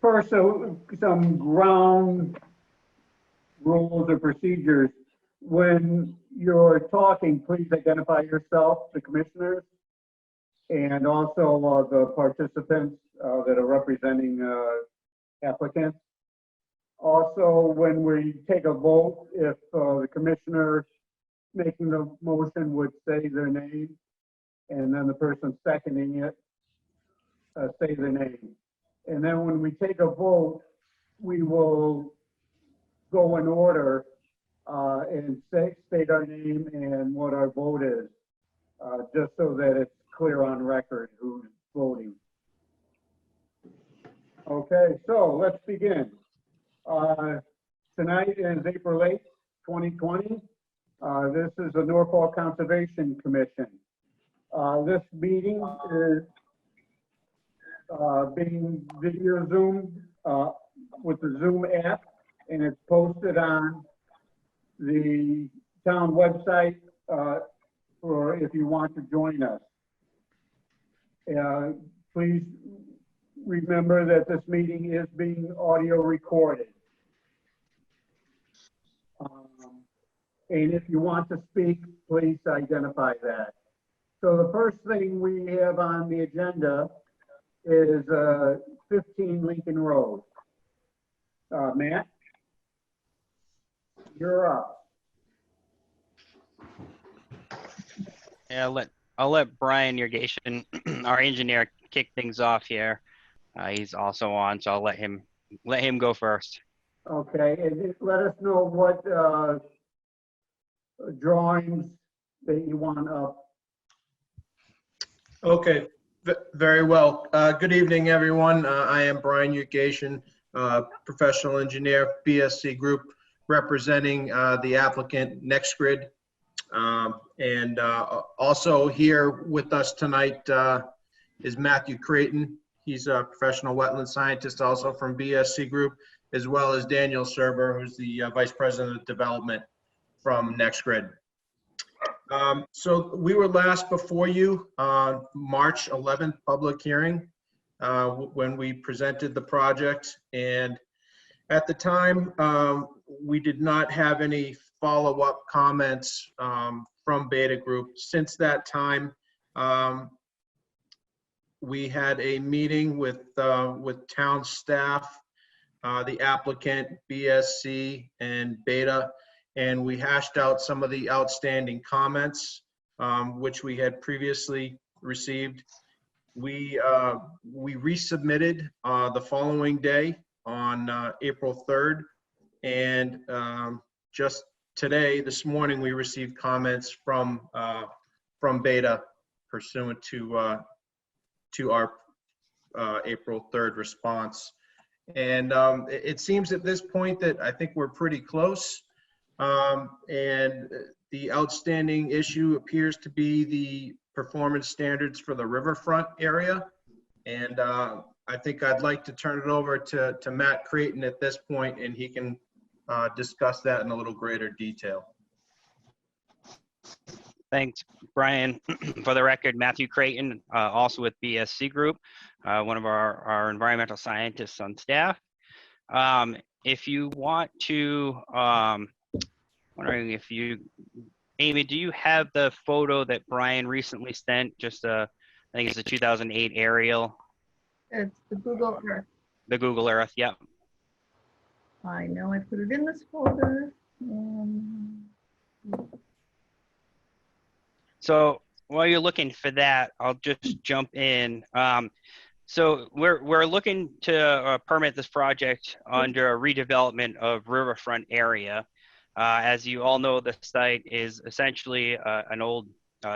First, some ground rules or procedures. When you're talking, please identify yourself, the commissioners, and also the participants that are representing applicants. Also, when we take a vote, if the commissioner making the motion would say their name, and then the person seconding it say their name. And then when we take a vote, we will go in order and state our name and what our vote is, just so that it's clear on record who's voting. Okay, so let's begin. Tonight is April 8th, 2020. This is the Norfolk Conservation Commission. This meeting is being video zoomed with the Zoom app, and it's posted on the town website for if you want to join us. Please remember that this meeting is being audio recorded. And if you want to speak, please identify that. So the first thing we have on the agenda is 15 Lincoln Road. Matt, you're up. Yeah, I'll let Brian Irrigation, our engineer, kick things off here. He's also on, so I'll let him go first. Okay, and let us know what drawings that you want up. Okay, very well. Good evening, everyone. I am Brian Irrigation, professional engineer, BSC Group, representing the applicant NextGrid. And also here with us tonight is Matthew Creighton. He's a professional wetland scientist also from BSC Group, as well as Daniel Serber, who's the Vice President of Development from NextGrid. So we were last before you on March 11th public hearing when we presented the project, and at the time we did not have any follow-up comments from Beta Group. Since that time, we had a meeting with town staff, the applicant, BSC, and Beta, and we hashed out some of the outstanding comments which we had previously received. We resubmitted the following day on April 3rd, and just today, this morning, we received comments from Beta pursuant to our April 3rd response. And it seems at this point that I think we're pretty close. And the outstanding issue appears to be the performance standards for the riverfront area. And I think I'd like to turn it over to Matt Creighton at this point, and he can discuss that in a little greater detail. Thanks, Brian. For the record, Matthew Creighton, also with BSC Group, one of our environmental scientists on staff. If you want to, wondering if you, Amy, do you have the photo that Brian recently sent? Just I think it's a 2008 aerial. It's the Google Earth. The Google Earth, yep. I know I put it in this folder. So while you're looking for that, I'll just jump in. So we're looking to permit this project under a redevelopment of riverfront area. As you all know, the site is essentially an old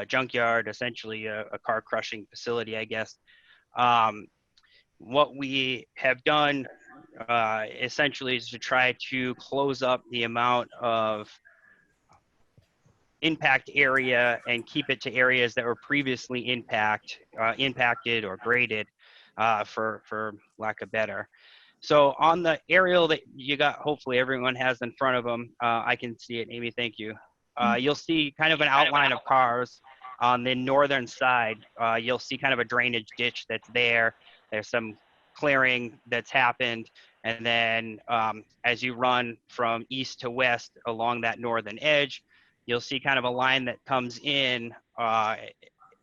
junkyard, essentially a car crushing facility, I guess. What we have done essentially is to try to close up the amount of impact area and keep it to areas that were previously impacted or graded, for lack of better. So on the aerial that you got, hopefully everyone has in front of them, I can see it. Amy, thank you. You'll see kind of an outline of cars on the northern side. You'll see kind of a drainage ditch that's there. There's some clearing that's happened. And then as you run from east to west along that northern edge, you'll see kind of a line that comes in,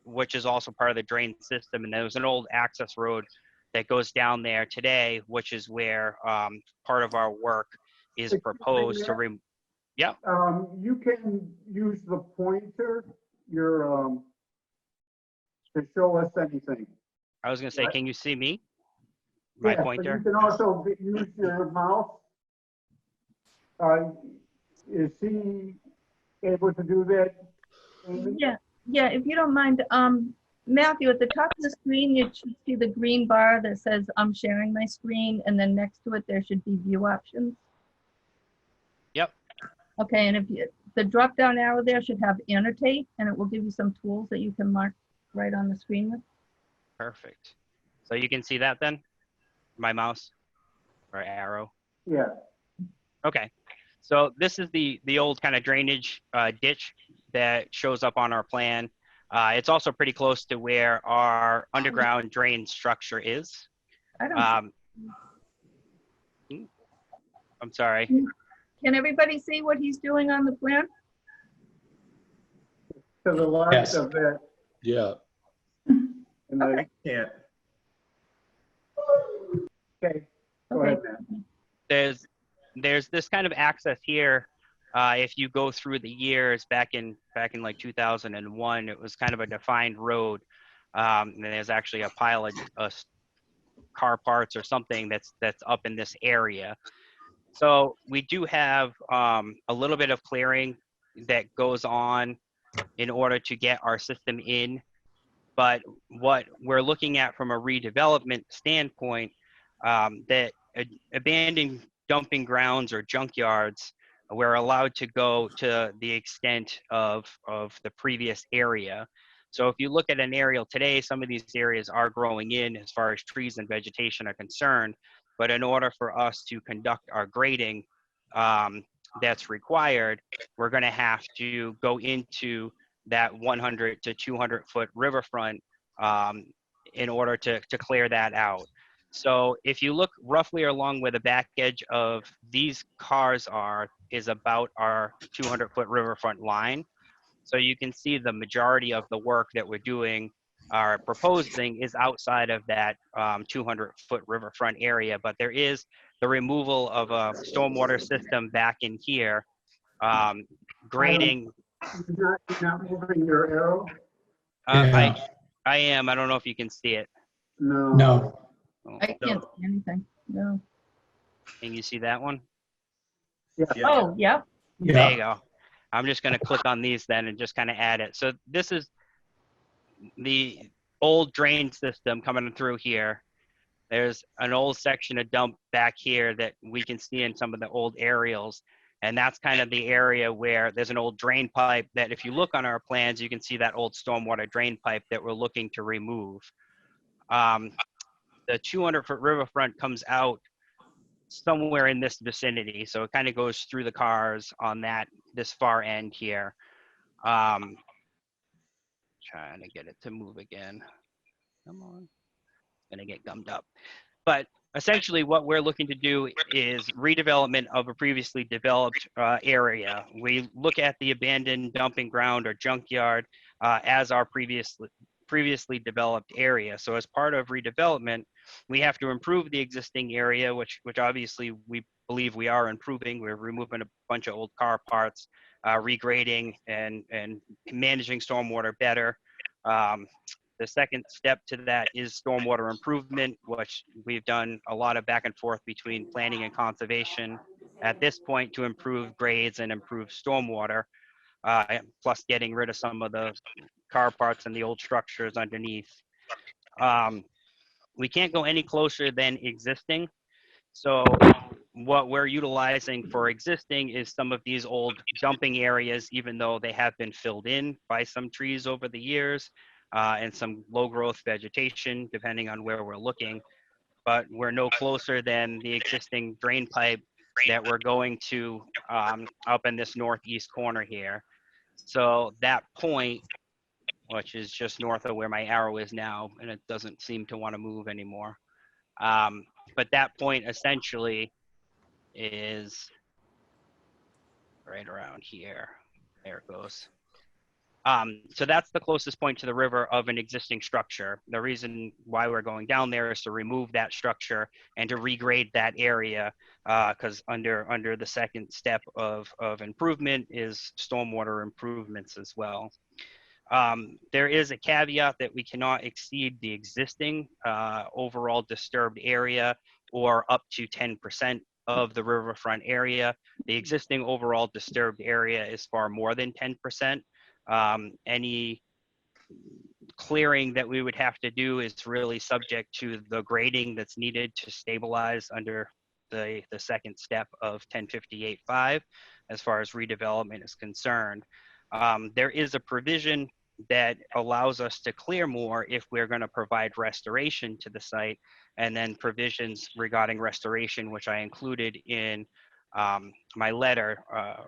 which is also part of the drain system. And there was an old access road that goes down there today, which is where part of our work is proposed to remove. Yep. You can use the pointer, to show us anything. I was gonna say, can you see me? My Yeah, pointer? but you can also use your mouse. Is he able to do that, Amy? Yeah, if you don't mind, Matthew, at the top of the screen, you should see the green bar that says I'm sharing my screen, and then next to it, there should be view options. Yep. Okay, and the drop-down arrow there should have annotate, and it will give you some tools that you can mark right on the screen with. Perfect. So you can see that then? My mouse or arrow? Yeah. Okay. So this is the old kind of drainage ditch that shows up on our plan. It's also pretty close to where our underground drain structure is. I don't, I'm sorry. can everybody see what he's doing on the plan? To the left Yes. of that. Yeah. And I can't. okay, go Okay. ahead, Matt. There's this kind of access here. If you go through the years back in like 2001, it was kind of a defined road. And there's actually a pile of car parts or something that's up in this area. So we do have a little bit of clearing that goes on in order to get our system in. But what we're looking at from a redevelopment standpoint, that abandoned dumping grounds or junkyards, we're allowed to go to the extent of the previous area. So if you look at an aerial today, some of these areas are growing in as far as trees and vegetation are concerned. But in order for us to conduct our grading that's required, we're going to have to go into that 100 to 200 foot riverfront in order to clear that out. So if you look roughly along where the back edge of these cars is about our 200 foot riverfront line. So you can see the majority of the work that we're doing, are proposing, is outside of that 200 foot riverfront area, but there is the removal of a stormwater system back in here, grading. You're not moving your arrow? Yeah. I am. I don't know if you can see it. No. No. I can't see anything, no. Can you see that one? Yeah. Oh, yeah, There Yeah. you go. I'm just going to click on these then and just kind of add it. So this is the old drain system coming through here. There's an old section of dump back here that we can see in some of the old aerials. And that's kind of the area where there's an old drain pipe that if you look on our plans, you can see that old stormwater drain pipe that we're looking to remove. The 200 foot riverfront comes out somewhere in this vicinity. So it kind of goes through the cars on this far end here. Trying to get it to move again. Come on. It's gonna get gummed up. But essentially what we're looking to do is redevelopment of a previously developed area. We look at the abandoned dumping ground or junkyard as our previously developed area. So as part of redevelopment, we have to improve the existing area, which obviously we believe we are improving. We're removing a bunch of old car parts, regrading and managing stormwater better. The second step to that is stormwater improvement, which we've done a lot of back and forth between planning and conservation at this point to improve grades and improve stormwater, plus getting rid of some of the car parts and the old structures underneath. We can't go any closer than existing. So what we're utilizing for existing is some of these old dumping areas, even though they have been filled in by some trees over the years and some low growth vegetation, depending on where we're looking. But we're no closer than the existing drain pipe that we're going to up in this northeast corner here. So that point, which is just north of where my arrow is now, and it doesn't seem to want to move anymore. But that point essentially is right around here. There it goes. So that's the closest point to the river of an existing structure. The reason why we're going down there is to remove that structure and to regrade that area, because under the second step of improvement is stormwater improvements as well. There is a caveat that we cannot exceed the existing overall disturbed area or up to 10% of the riverfront area. The existing overall disturbed area is far more than 10%. Any clearing that we would have to do is really subject to the grading that's needed to stabilize under the second step of 1058.5 as far as redevelopment is concerned. There is a provision that allows us to clear more if we're going to provide restoration to the site, and then provisions regarding restoration, which I included in my letter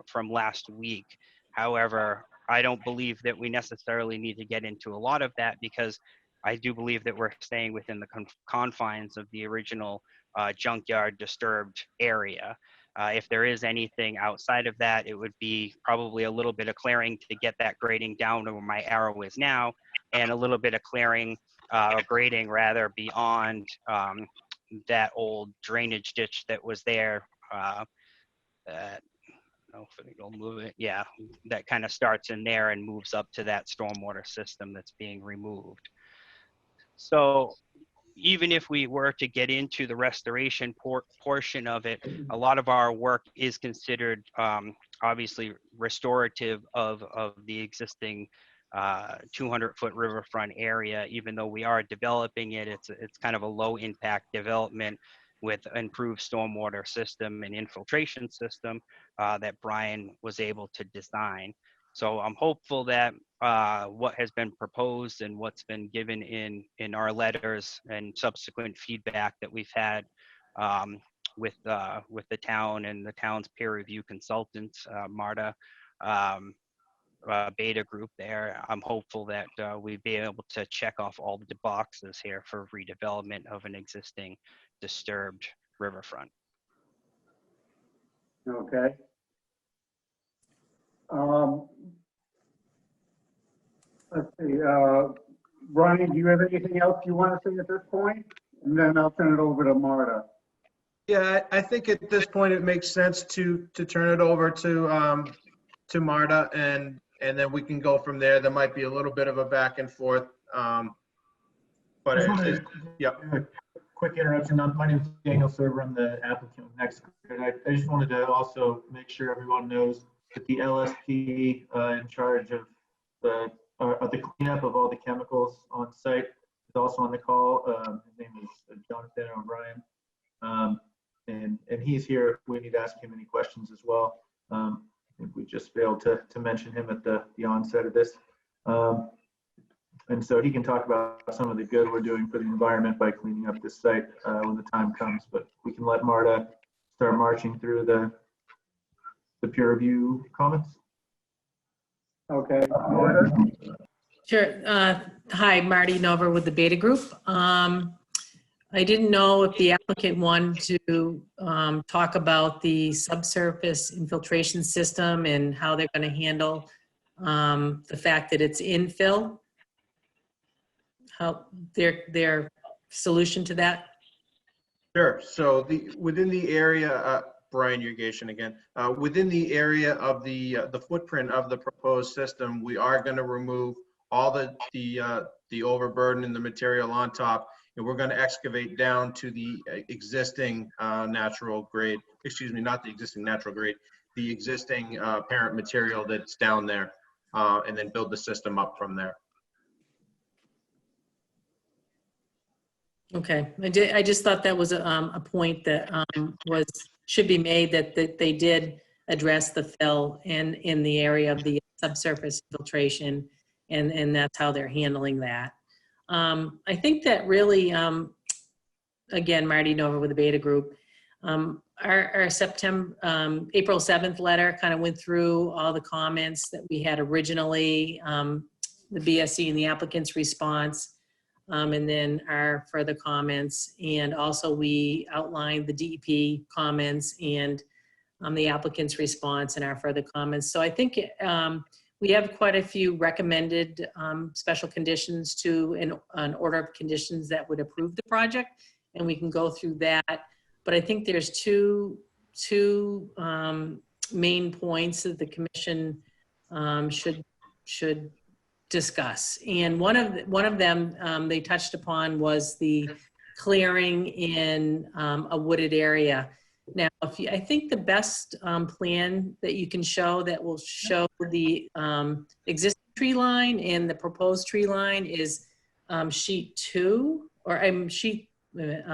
from last week. However, I don't believe that we necessarily need to get into a lot of that, because I do believe that we're staying within the confines of the original junkyard disturbed area. If there is anything outside of that, it would be probably a little bit of clearing to get that grading down to where my arrow is now, and a little bit of clearing, or grading rather, beyond that old drainage ditch that was there. If it'll move it, yeah, that kind of starts in there and moves up to that stormwater system that's being removed. So even if we were to get into the restoration portion of it, a lot of our work is considered obviously restorative of the existing 200-foot riverfront area. Even though we are developing it, it's kind of a low impact development with improved stormwater system and infiltration system that Brian was able to design. So I'm hopeful that what has been proposed and what's been given in our letters and subsequent feedback that we've had with the town and the town's peer review consultants, MARTA, Beta Group there, I'm hopeful that we'd be able to check off all the boxes here for redevelopment of an existing disturbed riverfront. Okay. Let's see, Brian, do you have anything else you want to say at this point? And then I'll turn it over to Marta. Yeah, I think at this point it makes sense to turn it over to Marta, and then we can go from there. There might be a little bit of a back and forth, but yeah. Quick interruption. My name is Daniel Server. I'm the applicant with Next. I just wanted to also make sure everyone knows that the LSP in charge of the cleanup of all the chemicals on site is also on the call. His name is Jonathan O'Brien, and he's here. We need to ask him any questions as well. I think we just failed to mention him at the onset of this. And so he can talk about some of the good we're doing for the environment by cleaning up this site when the time comes. But we can let Marta start marching through the peer review comments. Okay, Marta? Sure. Hi, Marty Nova with the Beta Group. I didn't know if the applicant wanted to talk about the subsurface infiltration system and how they're going to handle the fact that it's infill. How their solution to that? Sure. So within the area, Brian Irrigation again, within the area of the footprint of the proposed system, we are going to remove all the overburden and the material on top, and we're going to excavate down to the existing natural grade. Excuse me, not the existing natural grade, the existing parent material that's down there, and then build the system up from there. Okay, I just thought that was a point that should be made, that they did address the fill in the area of the subsurface filtration, and that's how they're handling that. I think that really, again, Marty Nova with the Beta Group, our April 7th letter kind of went through all the comments that we had originally, the BSC and the applicant's response. and then our further comments. And also we outlined the DEP comments and the applicant's response and our further comments. So I think we have quite a few recommended special conditions to an order of conditions that would approve the project, and we can go through that. But I think there's two main points that the commission should discuss. And one of them they touched upon was the clearing in a wooded area. Now, I think the best plan that you can show that will show the existing tree line and the proposed tree line is sheet 2, or sheet, let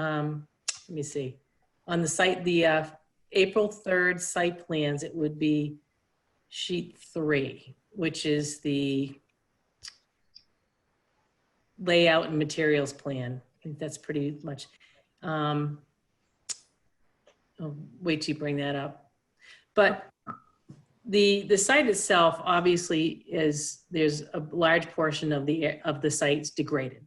me see. On the site, the April 3rd site plans, it would be sheet 3, which is the layout and materials plan. I think that's pretty much, I'll wait till you bring that up. But the site itself, obviously, there's a large portion of the site's degraded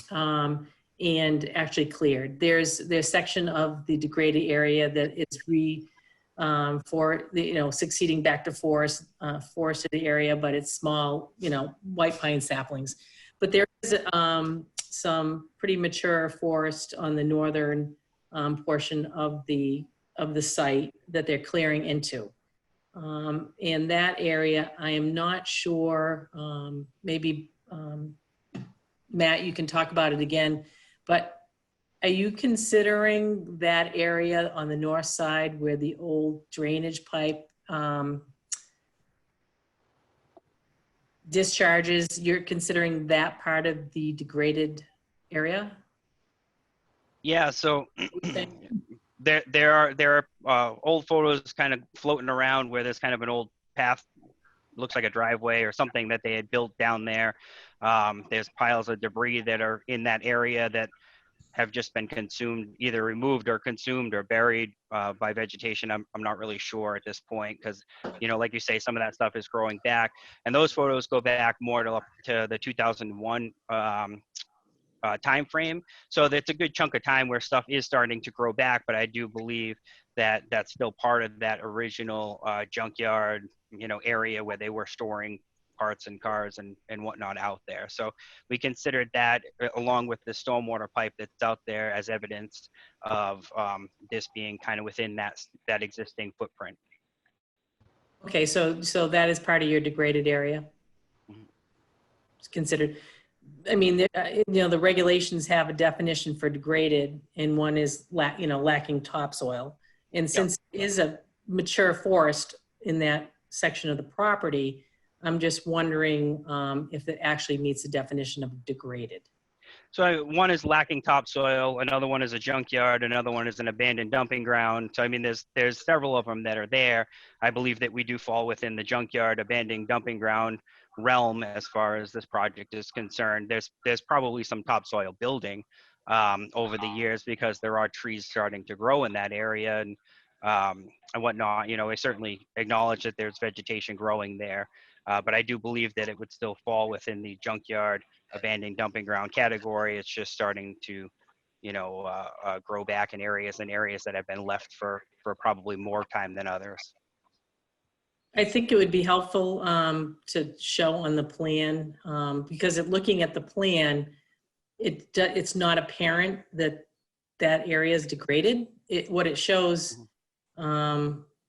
and actually cleared. There's section of the degraded area that is succeeding back to forested area, but it's small, white pine saplings. But there is some pretty mature forest on the northern portion of the site that they're clearing into. In that area, I am not sure, maybe Matt, you can talk about it again, but are you considering that area on the north side where the old drainage pipe discharges, you're considering that part of the degraded area? Yeah, so there are old photos kind of floating around where there's kind of an old path, looks like a driveway or something that they had built down there. There's piles of debris that are in that area that have just been consumed, either removed or consumed or buried by vegetation. I'm not really sure at this point because, like you say, some of that stuff is growing back. And those photos go back more to the 2001 time frame. So that's a good chunk of time where stuff is starting to grow back, but I do believe that that's still part of that original junkyard, area where they were storing parts and cars and whatnot out there. So we considered that along with the stormwater pipe that's out there as evidence of this being kind of within that existing footprint. Okay, so that is part of your degraded area? It's considered. I mean, the regulations have a definition for degraded, and one is lacking topsoil. And since it is a mature forest in that section of the property, I'm just wondering if it actually meets the definition of degraded. So one is lacking topsoil, another one is a junkyard, another one is an abandoned dumping ground. So I mean, there's several of them that are there. I believe that we do fall within the junkyard, abandoned dumping ground realm as far as this project is concerned. There's probably some topsoil building over the years because there are trees starting to grow in that area and whatnot. I certainly acknowledge that there's vegetation growing there, but I do believe that it would still fall within the junkyard, abandoned dumping ground category. It's just starting to, grow back in areas that have been left for probably more time than others. I think it would be helpful to show on the plan because looking at the plan, it's not apparent that area is degraded. What it shows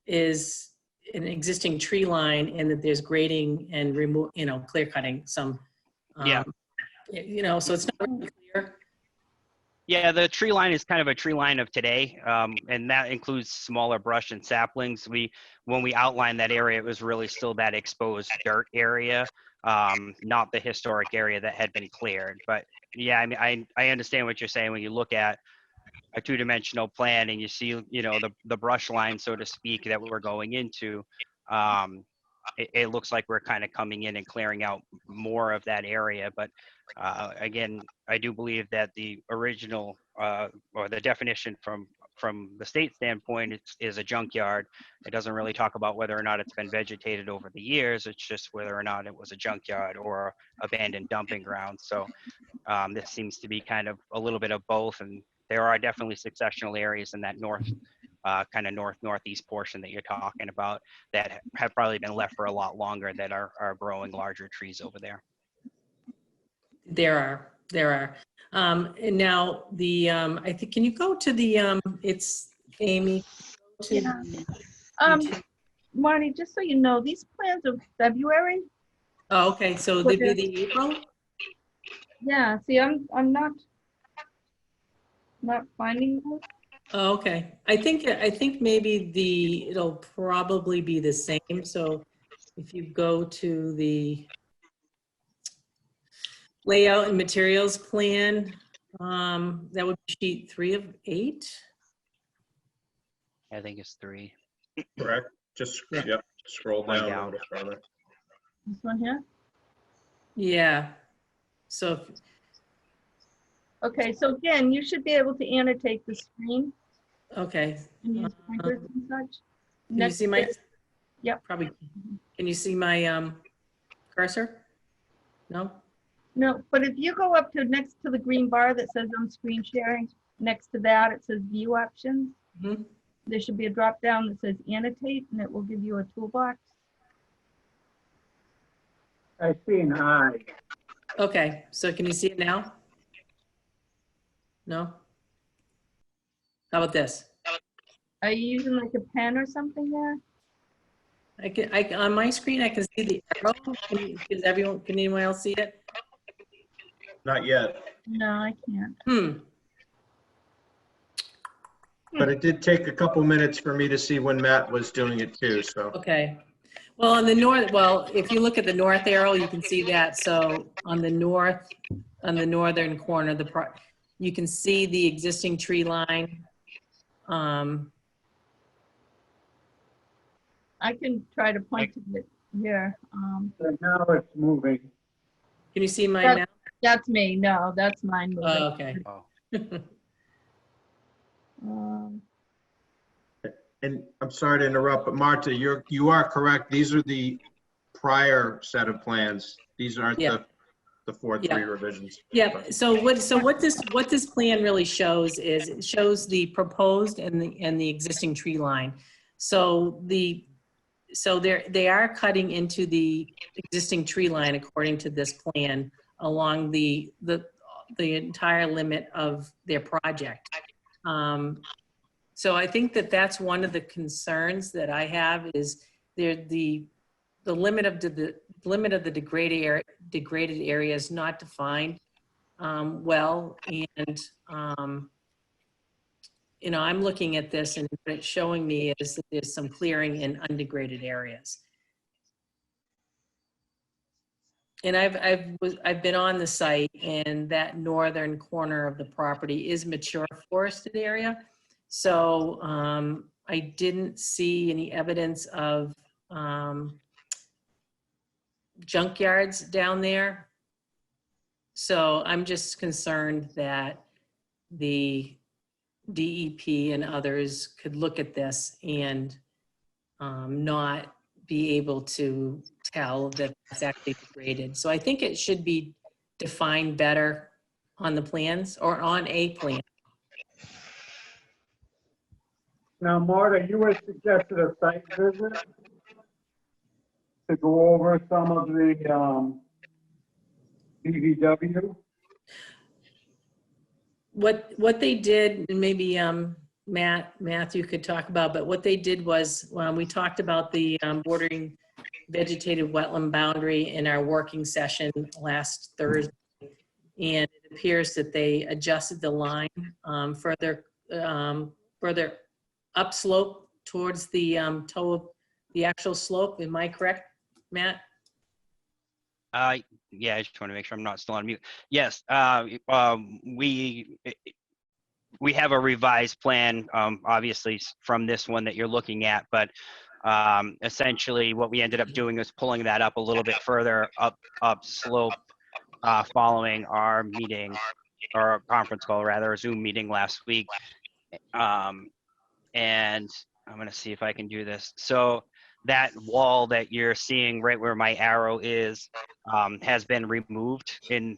is an existing tree line and that there's grading and clear cutting some. So it's not really clear. Yeah, the tree line is kind of a tree line of today, and that includes smaller brush and saplings. When we outlined that area, it was really still that exposed dirt area, not the historic area that had been cleared. But yeah, I mean, I understand what you're saying when you look at a two-dimensional plan and you see, the brush line, so to speak, that we're going into. It looks like we're kind of coming in and clearing out more of that area. But again, I do believe that the original or the definition from the state standpoint, is a junkyard. It doesn't really talk about whether or not it's been vegetated over the years. It's just whether or not it was a junkyard or abandoned dumping ground. So this seems to be kind of a little bit of both, and there are definitely successional areas in that kind of northeast portion that you're talking about that have probably been left for a lot longer that are growing larger trees over there. There are. And now I think, can you go to the, it's Amy? To Yeah. the- Marty, just so you know, these plans are February. Oh, okay, so they'd be the April? Yeah, see, I'm not finding those. Oh, okay. I think maybe it'll probably be the same. So if you go to the layout and materials plan, that would be sheet 3 of 8. I think it's 3. Correct. Just, Yeah. yep, scroll One down a down. little further. This one here? Yeah. So Okay, so again, you should be able to annotate the screen okay. and use pointers and such. Can you Next see my? bit- Yep. Probably. Can you see my cursor? No? No, but if you go up to next to the green bar that says I'm screen sharing, next to that, it says view options. Mhm. There should be a drop down that says annotate, and it will give you a toolbox. I see an eye. Okay, so can you see it now? No? How about this? Are you using like a pen or something there? On my screen, I can see the arrow. Can anyone else see it? Not yet, No, I can't. but it did take a couple minutes for me to see when Matt was doing it too, so. Okay. Well, on the north, if you look at the north arrow, you can see that. So on the northern corner, you can see the existing tree line. I can try to point to it here. So now it's moving. Can you see my That- map? That's me. No, that's mine. moving. Oh, okay. Oh. Um, And I'm sorry to interrupt, but Marta, you are correct. These are the prior set of plans. These aren't Yeah. the 4-3 Yeah. revisions. Yeah, so what this plan really shows is it shows the proposed and the existing tree line. So they are cutting into the existing tree line according to this plan along the entire limit of their project. So I think that's one of the concerns that I have is the limit of the degraded area is not defined well, and I'm looking at this and what it's showing me is that there's some clearing in undegraded areas. And I've been on the site, and that northern corner of the property is mature forested area. So I didn't see any evidence of junkyards down there. So I'm just concerned that the DEP and others could look at this and not be able to tell that it's actually degraded. So I think it should be defined better on the plans or on a plan. Now, Marta, you had suggested a site visit to go over some of the DVW. What they did, and maybe Matthew could talk about, but what they did was we talked about the bordering vegetated wetland boundary in our working session last Thursday, and it appears that they adjusted the line further upslope towards the toe of the actual slope. Am I correct, Matt? Yeah, I just want to make sure I'm not still on mute. Yes, we have a revised plan, obviously from this one that you're looking at, but essentially what we ended up doing is pulling that up a little bit further up slope following our meeting, or our conference call rather, a Zoom meeting last week. And I'm gonna see if I can do this. So that wall that you're seeing right where my arrow is has been removed, and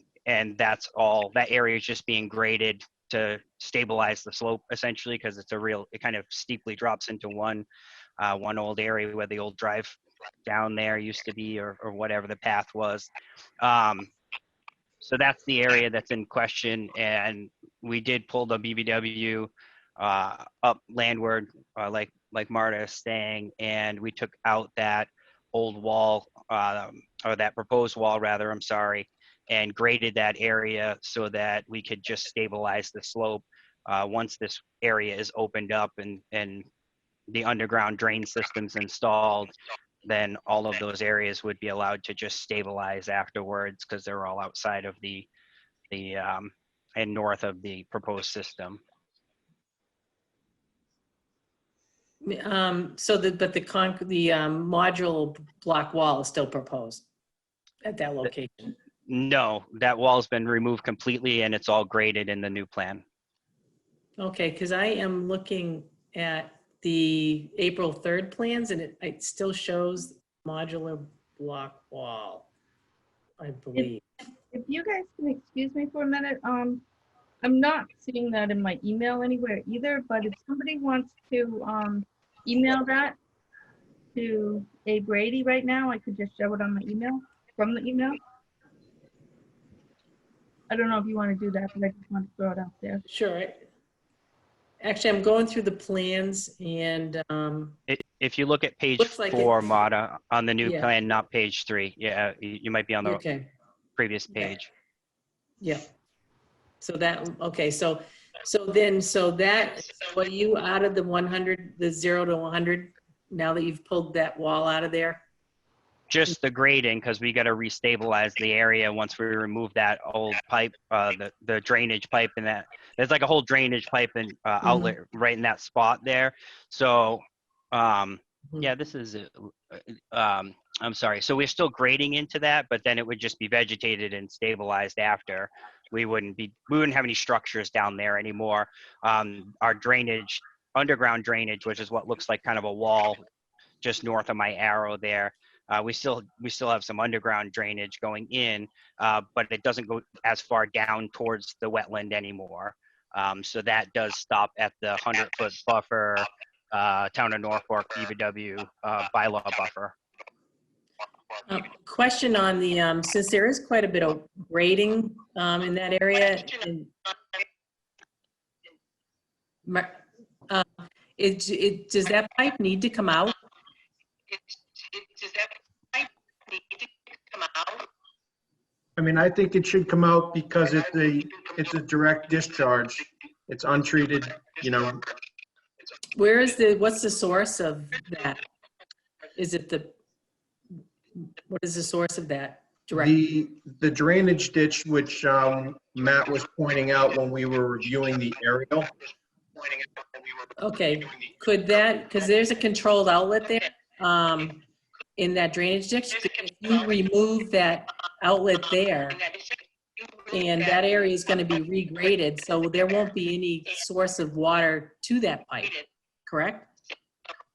that's all. That area is just being graded to stabilize the slope essentially, because it's it kind of steeply drops into one old area where the old drive down there used to be, or whatever the path was. So that's the area that's in question, and we did pull the BBW up landward, like Marta is saying, and we took out that old wall, or that proposed wall rather, I'm sorry, and graded that area so that we could just stabilize the slope. Once this area is opened up and the underground drain system's installed, then all of those areas would be allowed to just stabilize afterwards, because they're all outside of the and north of the proposed system. So but the modular block wall is still proposed at that location. No, that wall's been removed completely, and it's all graded in the new plan. Okay, because I am looking at the April 3rd plans, and it still shows modular block wall, I believe. If you guys can excuse me for a minute, I'm not seeing that in my email anywhere either, but if somebody wants to email that to A. Brady right now, I could just show it on my email, from the email. I don't know if you want to do that, but I just want to throw it out there. Sure. Actually, I'm going through the plans, and If you look at page Looks like 4, it- Mata, on the new Yeah. plan, not page 3. Yeah, you might be on the okay. previous page. Yeah. So that, okay, so are you out of the 100, the 0 to 100, now that you've pulled that wall out of there? Just the grading, because we got to restabilize the area once we remove that old pipe, the drainage pipe, and that there's like a whole drainage pipe and outlet right in that spot there. So, yeah, this is, I'm sorry. So we're still grading into that, but then it would just be vegetated and stabilized after. We wouldn't have any structures down there anymore. Our drainage, underground drainage, which is what looks like kind of a wall just north of my arrow there. We still have some underground drainage going in, but it doesn't go as far down towards the wetland anymore. So that does stop at the 100-foot buffer, Town of Norfolk BBW bylaw buffer. Question on the, since there is quite a bit of grading in that area, does that pipe need to come out? I mean, I think it should come out because it's a direct discharge. It's untreated, you know. What's the source of that? What is the source of that? Direct? The drainage ditch, which Matt was pointing out when we were reviewing the aerial. Okay, could that, because there's a controlled outlet there in that drainage ditch. If you remove that outlet there, and that area is going to be regraded, so there won't be any source of water to that pipe, correct?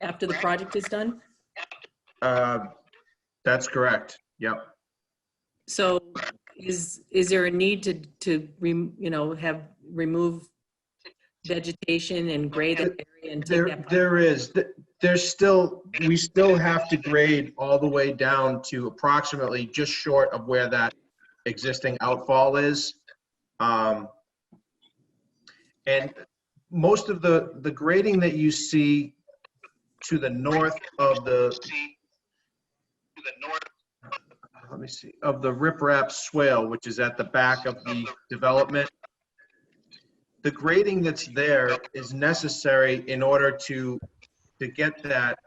After the project is done? That's correct. Yep. So is there a need to have remove vegetation and grade that area and take that pipe? There is. We still have to grade all the way down to approximately just short of where that existing outfall is. And most of the grading that you see to the north of of the riprap swale, which is at the back of the development, the grading that's there is necessary in order to get that,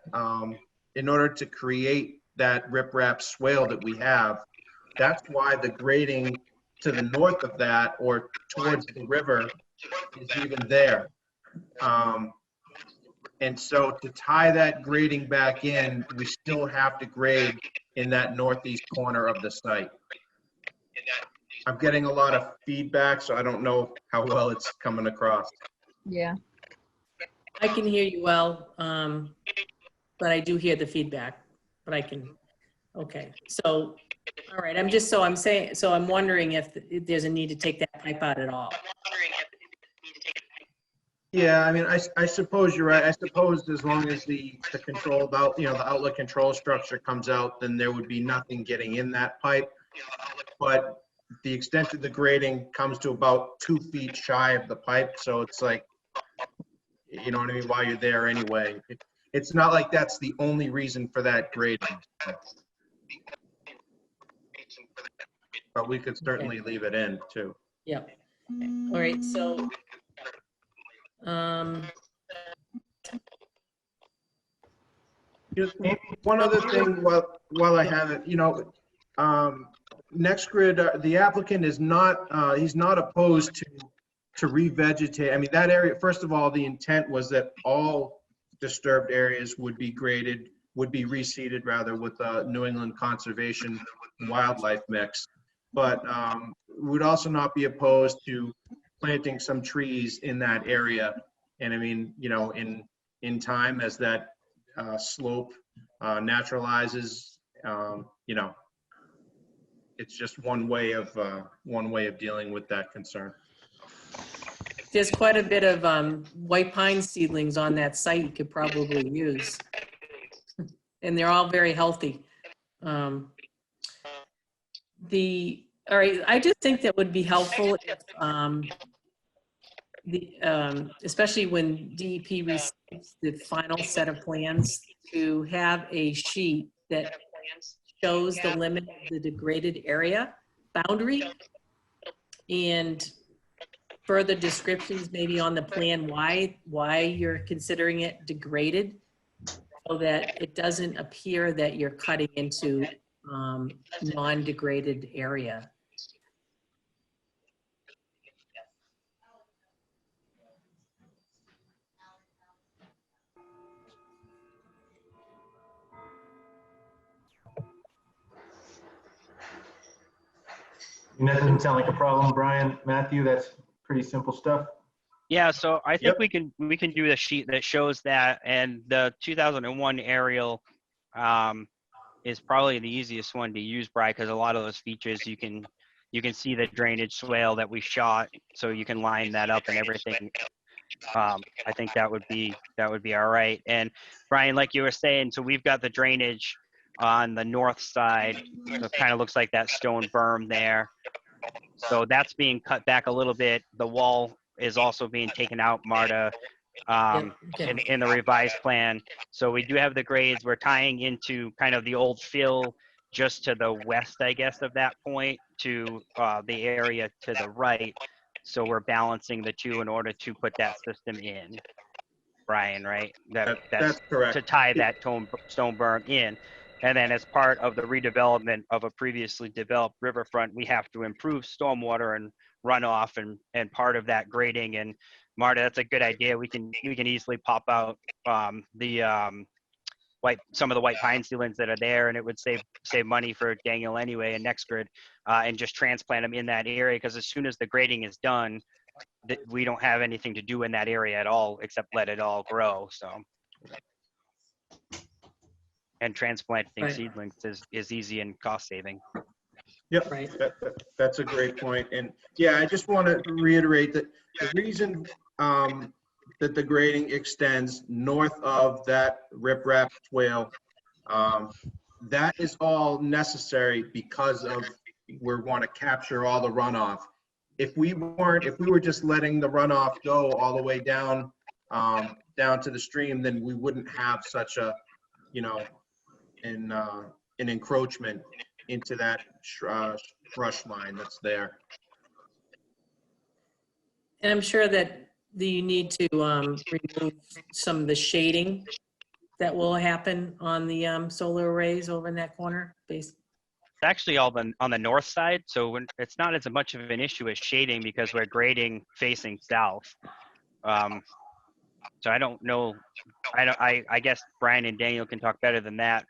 in order to create that riprap swale that we have. That's why the grading to the north of that or towards the river is even there. And so to tie that grading back in, we still have to grade in that northeast corner of the site. I'm getting a lot of feedback, so I don't know how well it's coming across. Yeah. I can hear you well, but I do hear the feedback, but I can, okay. So, all right, I'm wondering if there's a need to take that pipe out at all. Yeah, I mean, I suppose you're right. I suppose as long as the controlled out, the outlet control structure comes out, then there would be nothing getting in that pipe. But the extent of the grading comes to about 2 feet shy of the pipe, so it's like, you know what I mean, while you're there anyway. It's not like that's the only reason for that grading. But we could certainly leave it in too. Yep. All right, so, Just one other thing while I have it, NextGrid, the applicant is not, he's not opposed to revegetate. I mean, that area, first of all, the intent was that all disturbed areas would be graded, would be reseeded rather with New England Conservation Wildlife mix. But would also not be opposed to planting some trees in that area. And I mean, in time as that slope naturalizes, it's just one way of dealing with that concern. there's quite a bit of white pine seedlings on that site you could probably use. And they're all very healthy. All right, I just think that would be helpful if, especially when DEP receives the final set of plans, to have a sheet that shows the limit of the degraded area boundary and further descriptions maybe on the plan why you're considering it degraded, so that it doesn't appear that you're cutting into non-degraded area. And that doesn't sound like a problem, Brian. Matthew, that's pretty simple stuff. Yeah, so I think Yep. we can do a sheet that shows that, and the 2001 aerial is probably the easiest one to use, Brian, because a lot of those features you can see the drainage swale that we shot, so you can line that up and everything. I think that would be all right. And Brian, like you were saying, so we've got the drainage on the north side. So it kind of looks like that stone berm there. So that's being cut back a little bit. The wall is also being taken out, Marta, in the revised plan. So we do have the grades. We're tying into kind of the old fill just to the west, I guess, of that point to the area to the right. So we're balancing the two in order to put that system in, Brian, right? That's correct. To tie that stone berm in. And then as part of the redevelopment of a previously developed riverfront, we have to improve stormwater and runoff and part of that grading. And Marta, that's a good idea. We can easily pop out some of the white pine seedlings that are there, and it would save money for Daniel anyway and NextGrid, and just transplant them in that area, because as soon as the grading is done, we don't have anything to do in that area at all except let it all grow. So, and transplanting Right. seedlings is easy and cost saving. Yep, Right. that's a great point. And yeah, I just want to reiterate that the reason that the grading extends north of that riprap swale, that is all necessary because of we want to capture all the runoff. If we were just letting the runoff go all the way down to the stream, then we wouldn't have such a, an encroachment into that brush line that's there. And I'm sure that you need to remove some of the shading that will happen on the solar arrays over in that corner. It's actually all on the north side, so it's not as much of an issue as shading because we're grading facing south. So I don't know. I guess Brian and Daniel can talk better than that,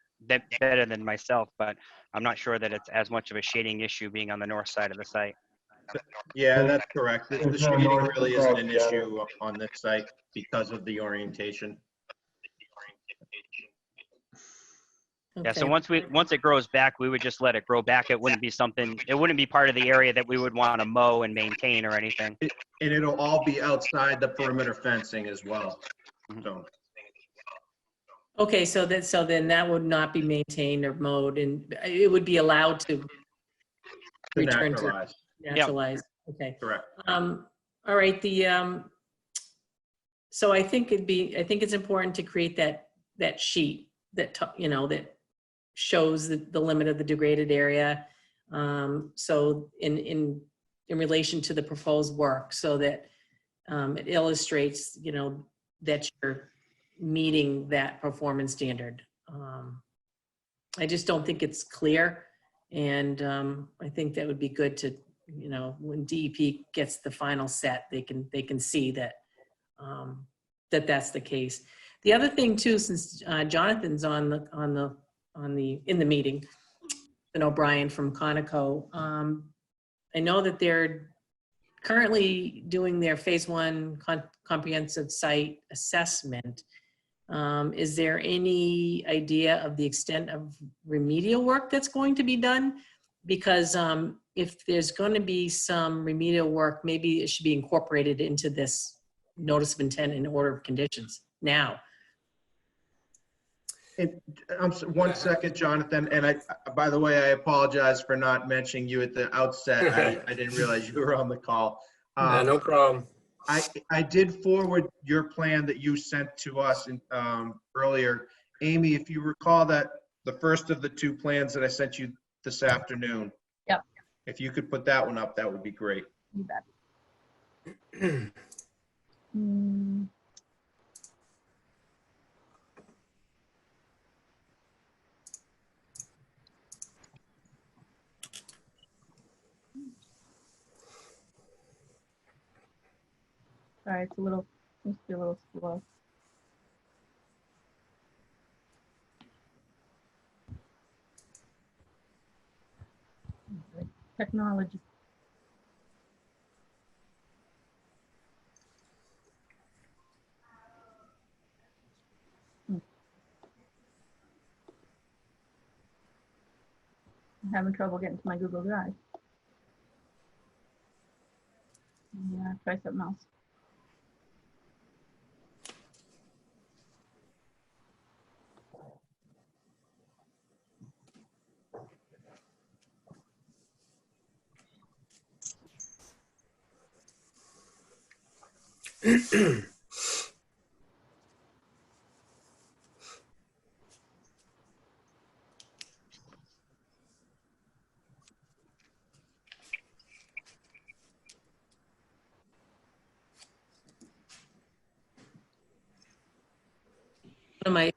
better than myself, but I'm not sure that it's as much of a shading issue being on the north side of the site. Yeah, that's correct. The There's no shading north really and isn't south an yet. issue on this site because of the orientation. Yeah, so Okay. once it grows back, we would just let it grow back. It wouldn't be something, it wouldn't be part of the area that we would want to mow and maintain or anything. And it'll all be outside the perimeter fencing as well. So, Okay, so then that would not be maintained or mowed, and it would be allowed to to return to naturalize, naturalize. Okay. correct. All right, so I think it's important to create that sheet that, that shows the limit of the degraded area. So in relation to the proposed work, so that it illustrates, that you're meeting that performance standard. I just don't think it's clear. And I think that would be good to, when DEP gets the final set, they can see that that's the case. The other thing too, since Jonathan's in the meeting, and O'Brien from Conoco, I know that they're currently doing their phase 1 comprehensive site assessment. Is there any idea of the extent of remedial work that's going to be done? Because if there's going to be some remedial work, maybe it should be incorporated into this notice of intent and order of conditions now. One second, Jonathan, and by the way, I apologize for not mentioning you at the outset. I didn't realize you were on the call. No problem. I did forward your plan that you sent to us earlier. Amy, if you recall that the first of the 2 plans that I sent you this afternoon. Yep. If you could put that one up, that would be great. You bet. Hmm. Sorry, it's seems to be a little slow. Technology. I'm having trouble getting to my Google Drive. Yeah, try something else.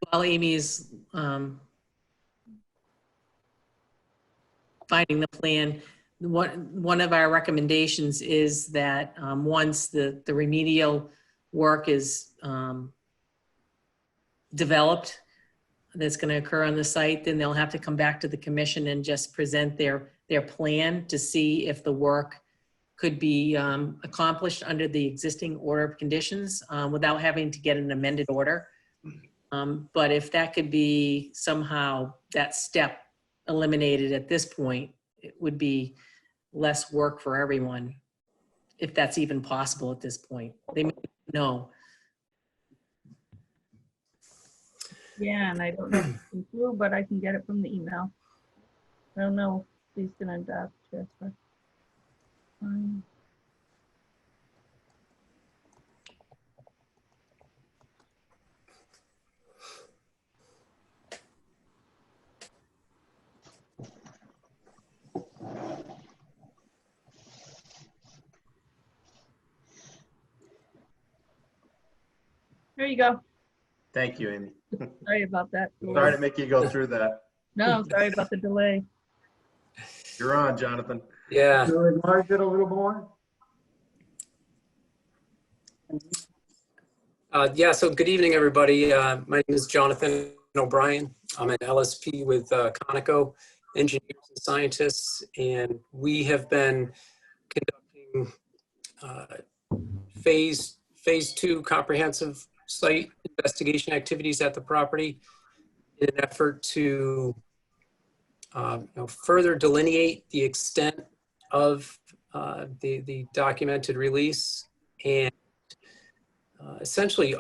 While Amy is finding the plan, one of our recommendations is that once the remedial work is developed, that's going to occur on the site, then they'll have to come back to the commission and just present their plan to see if the work could be accomplished under the existing order of conditions without having to get an amended order. But if that could be somehow, that step eliminated at this point, it would be less work for everyone, if that's even possible at this point. They may know. Yeah, and I don't know if it came through, but I can get it from the email. I don't know if he's gonna transfer. There you go. Thank you, Amy. Sorry about that. Sorry to make you go through that. No, sorry about the delay. You're on, Jonathan. Yeah. To enlarge it a little more? Yeah, so good evening, everybody. My name is Jonathan O'Brien. I'm an LSP with Conoco, engineers and scientists, and we have been conducting phase 2 comprehensive site investigation activities at the property in an effort to further delineate the extent of the documented release and essentially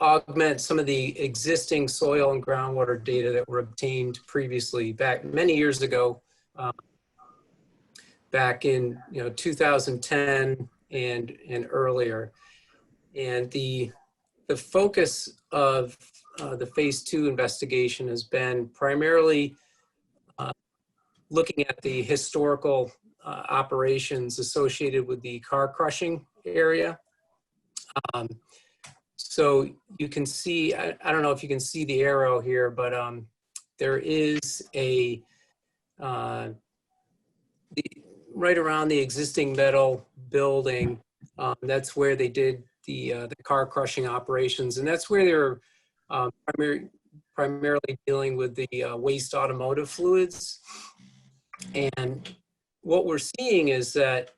augment some of the existing soil and groundwater data that were obtained previously back many years ago, back in 2010 and earlier. And the focus of the phase 2 investigation has been primarily looking at the historical operations associated with the car crushing area. So you can see, I don't know if you can see the arrow here, but there is a, right around the existing metal building, that's where they did the car crushing operations. And that's where they're primarily dealing with the waste automotive fluids. And what we're seeing is that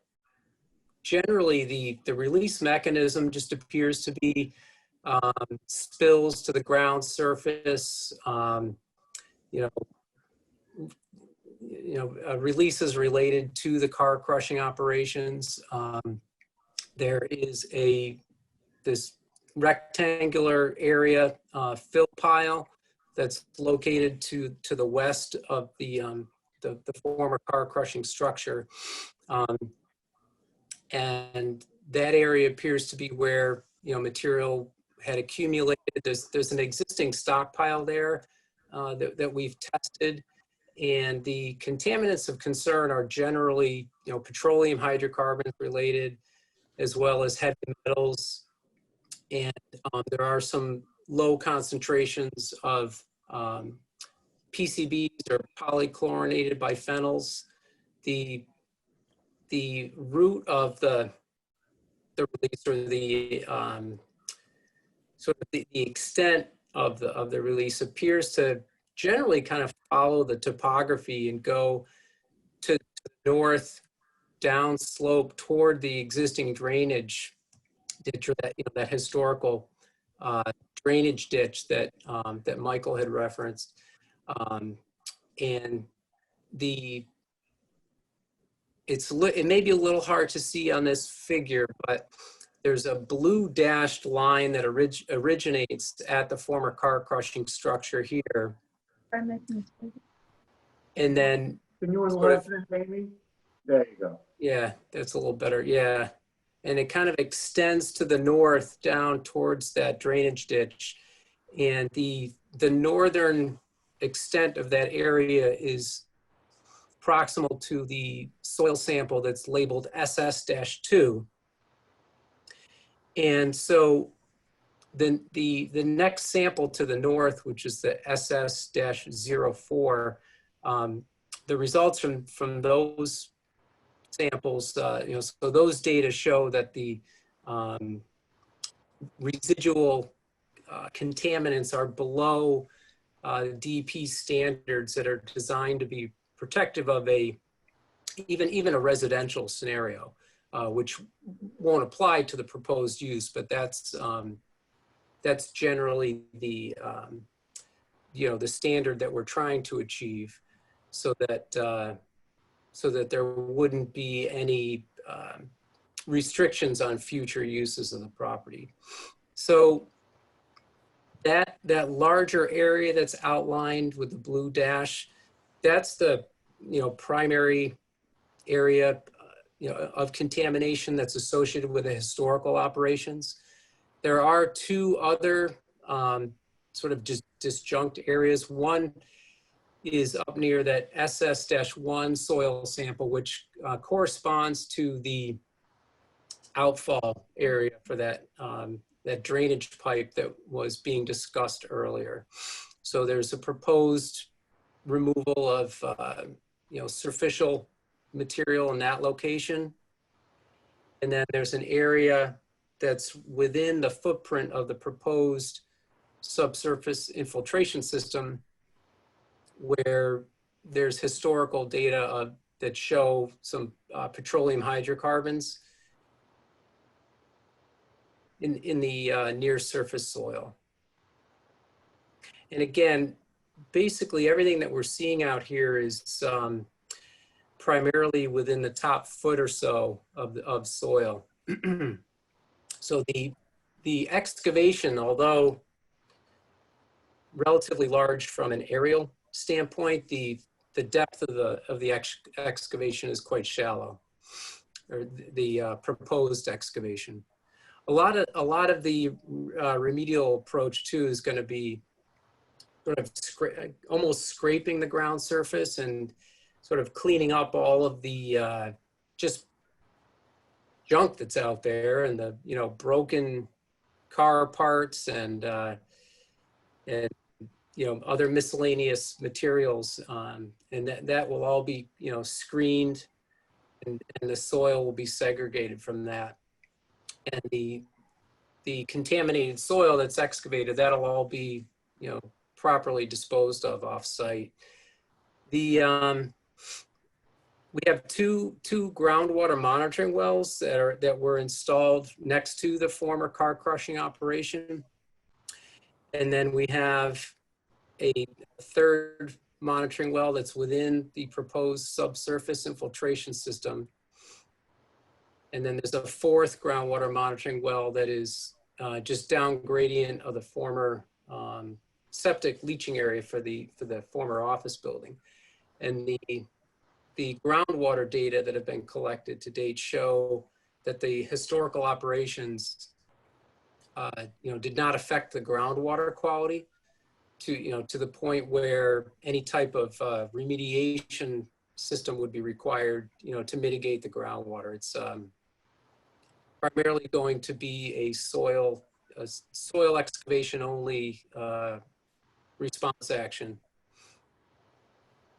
generally the release mechanism just appears to be spills to the ground surface, releases related to the car crushing operations. There is this rectangular area fill pile that's located to the west of the former car crushing structure. And that area appears to be where material had accumulated. There's an existing stockpile there that we've tested, and the contaminants of concern are generally petroleum hydrocarbons related, as well as heavy metals, and there are some low concentrations of PCBs or polychlorinated biphenyls. The root of the release, or the sort of the extent of the release, appears to generally kind of follow the topography and go to the north, down slope toward the existing drainage ditch, or that historical drainage ditch that that Michael had referenced, and it may be a little hard to see on this figure, but there's a blue dashed line that originates at the former car crushing structure here. And then, Can you enlarge that, Amy? There you go. yeah, that's a little better, yeah. And it kind of extends to the north down towards that drainage ditch. And the northern extent of that area is proximal to the soil sample that's labeled SS-2. And so then the next sample to the north, which is the SS-04, the results from those samples, so those data show that the residual contaminants are below DEP standards that are designed to be protective of even a residential scenario, which won't apply to the proposed use, but that's generally the the standard that we're trying to achieve, so that there wouldn't be any restrictions on future uses of the property. So that larger area that's outlined with the blue dash, that's the primary area of contamination that's associated with the historical operations. There are two other sort of disjunct areas. One is up near that SS-1 soil sample, which corresponds to the outfall area for that drainage pipe that was being discussed earlier. So there's a proposed removal of superficial material in that location. And then there's an area that's within the footprint of the proposed subsurface infiltration system, where there's historical data that show some petroleum hydrocarbons in the near surface soil. And again, basically everything that we're seeing out here is primarily within the top foot or so of soil. So the excavation, although relatively large from an aerial standpoint, the depth of the excavation is quite shallow, or the proposed excavation. A lot of the remedial approach too is going to be sort of almost scraping the ground surface and sort of cleaning up all of the just junk that's out there, and the broken car parts and other miscellaneous materials, and that will all be screened, and the soil will be segregated from that. And the contaminated soil that's excavated, that'll all be properly disposed of off-site. We have two groundwater monitoring wells that were installed next to the former car crushing operation, and then we have a third monitoring well that's within the proposed subsurface infiltration system. And then there's a fourth groundwater monitoring well that is just down gradient of the former septic leaching area for the former office building. And the groundwater data that have been collected to date show that the historical operations did not affect the groundwater quality to the point where any type of remediation system would be required to mitigate the groundwater. It's primarily going to be a soil excavation only response action.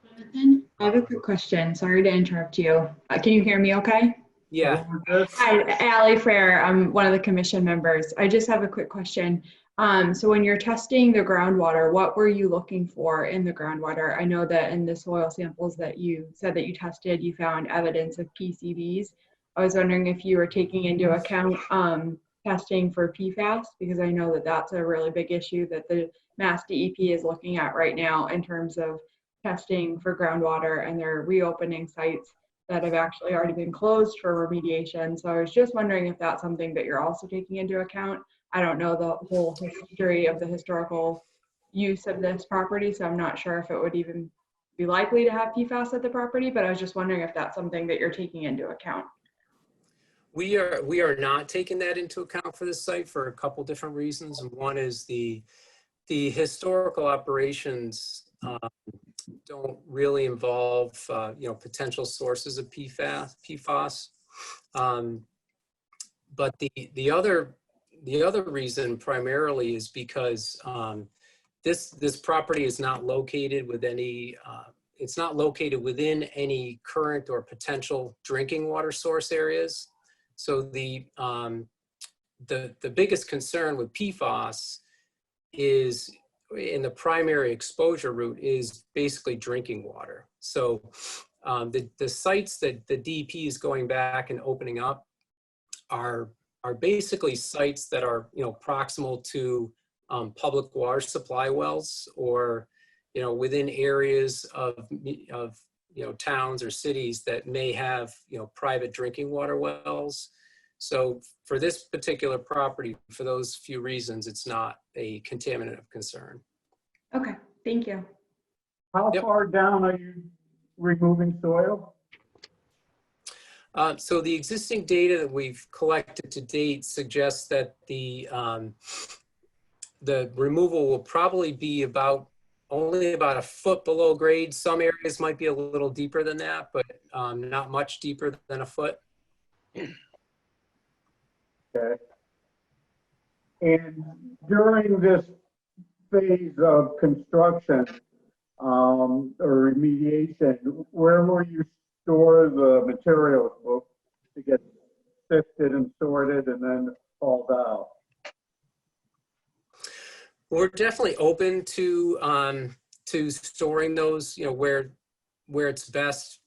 Jonathan, I have a quick question. Sorry to interrupt you. Can you hear me okay? Yeah. Hi, Allie Frere. I'm one of the commission members. I just have a quick question. So when you're testing the groundwater, what were you looking for in the groundwater? I know that in the soil samples that you said that you tested, you found evidence of PCBs. I was wondering if you were taking into account testing for PFAS, because I know that that's a really big issue that the Mass DEP is looking at right now in terms of testing for groundwater, and they're reopening sites that have actually already been closed for remediation. So I was just wondering if that's something that you're also taking into account. I don't know the whole history of the historical use of this property, so I'm not sure if it would even be likely to have PFAS at the property, but I was just wondering if that's something that you're taking into account. We are not taking that into account for this site for a couple different reasons. And one is the historical operations don't really involve potential sources of PFAS. But the other reason primarily is because this property is not located with any it's not located within any current or potential drinking water source areas. So the biggest concern with PFAS is in the primary exposure route is basically drinking water. So the sites that the DEP is going back and opening up are basically sites that are proximal to public water supply wells, or within areas of towns or cities that may have private drinking water wells. So for this particular property, for those few reasons, it's not a contaminant of concern. Okay, thank you. How far down are you removing soil? So the existing data that we've collected to date suggests that the removal will probably be only about a foot below grade. Some areas might be a little deeper than that, but not much deeper than a foot. Okay. And during this phase of construction or remediation, where will you store the materials to get sifted and sorted and then hauled out? We're definitely open to storing those, where it's best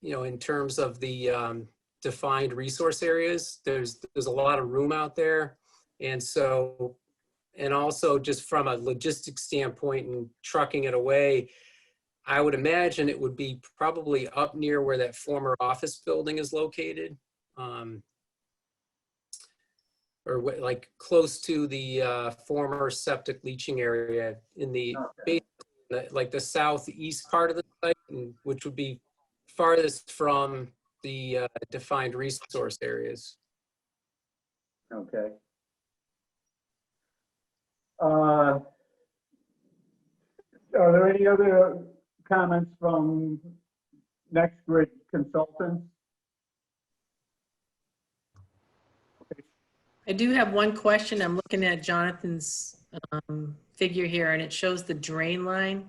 you know, in terms of the defined resource areas, there's a lot of room out there. And so, and also just from a logistics standpoint and trucking it away, I would imagine it would be probably up near where that former office building is located. Or like close to the former septic leaching area in the, like the southeast part of the site, which would be farthest from the defined resource areas. Okay. Are there any other comments from Next Grid consultants? I do have one question. I'm looking at Jonathan's figure here, and it shows the drain line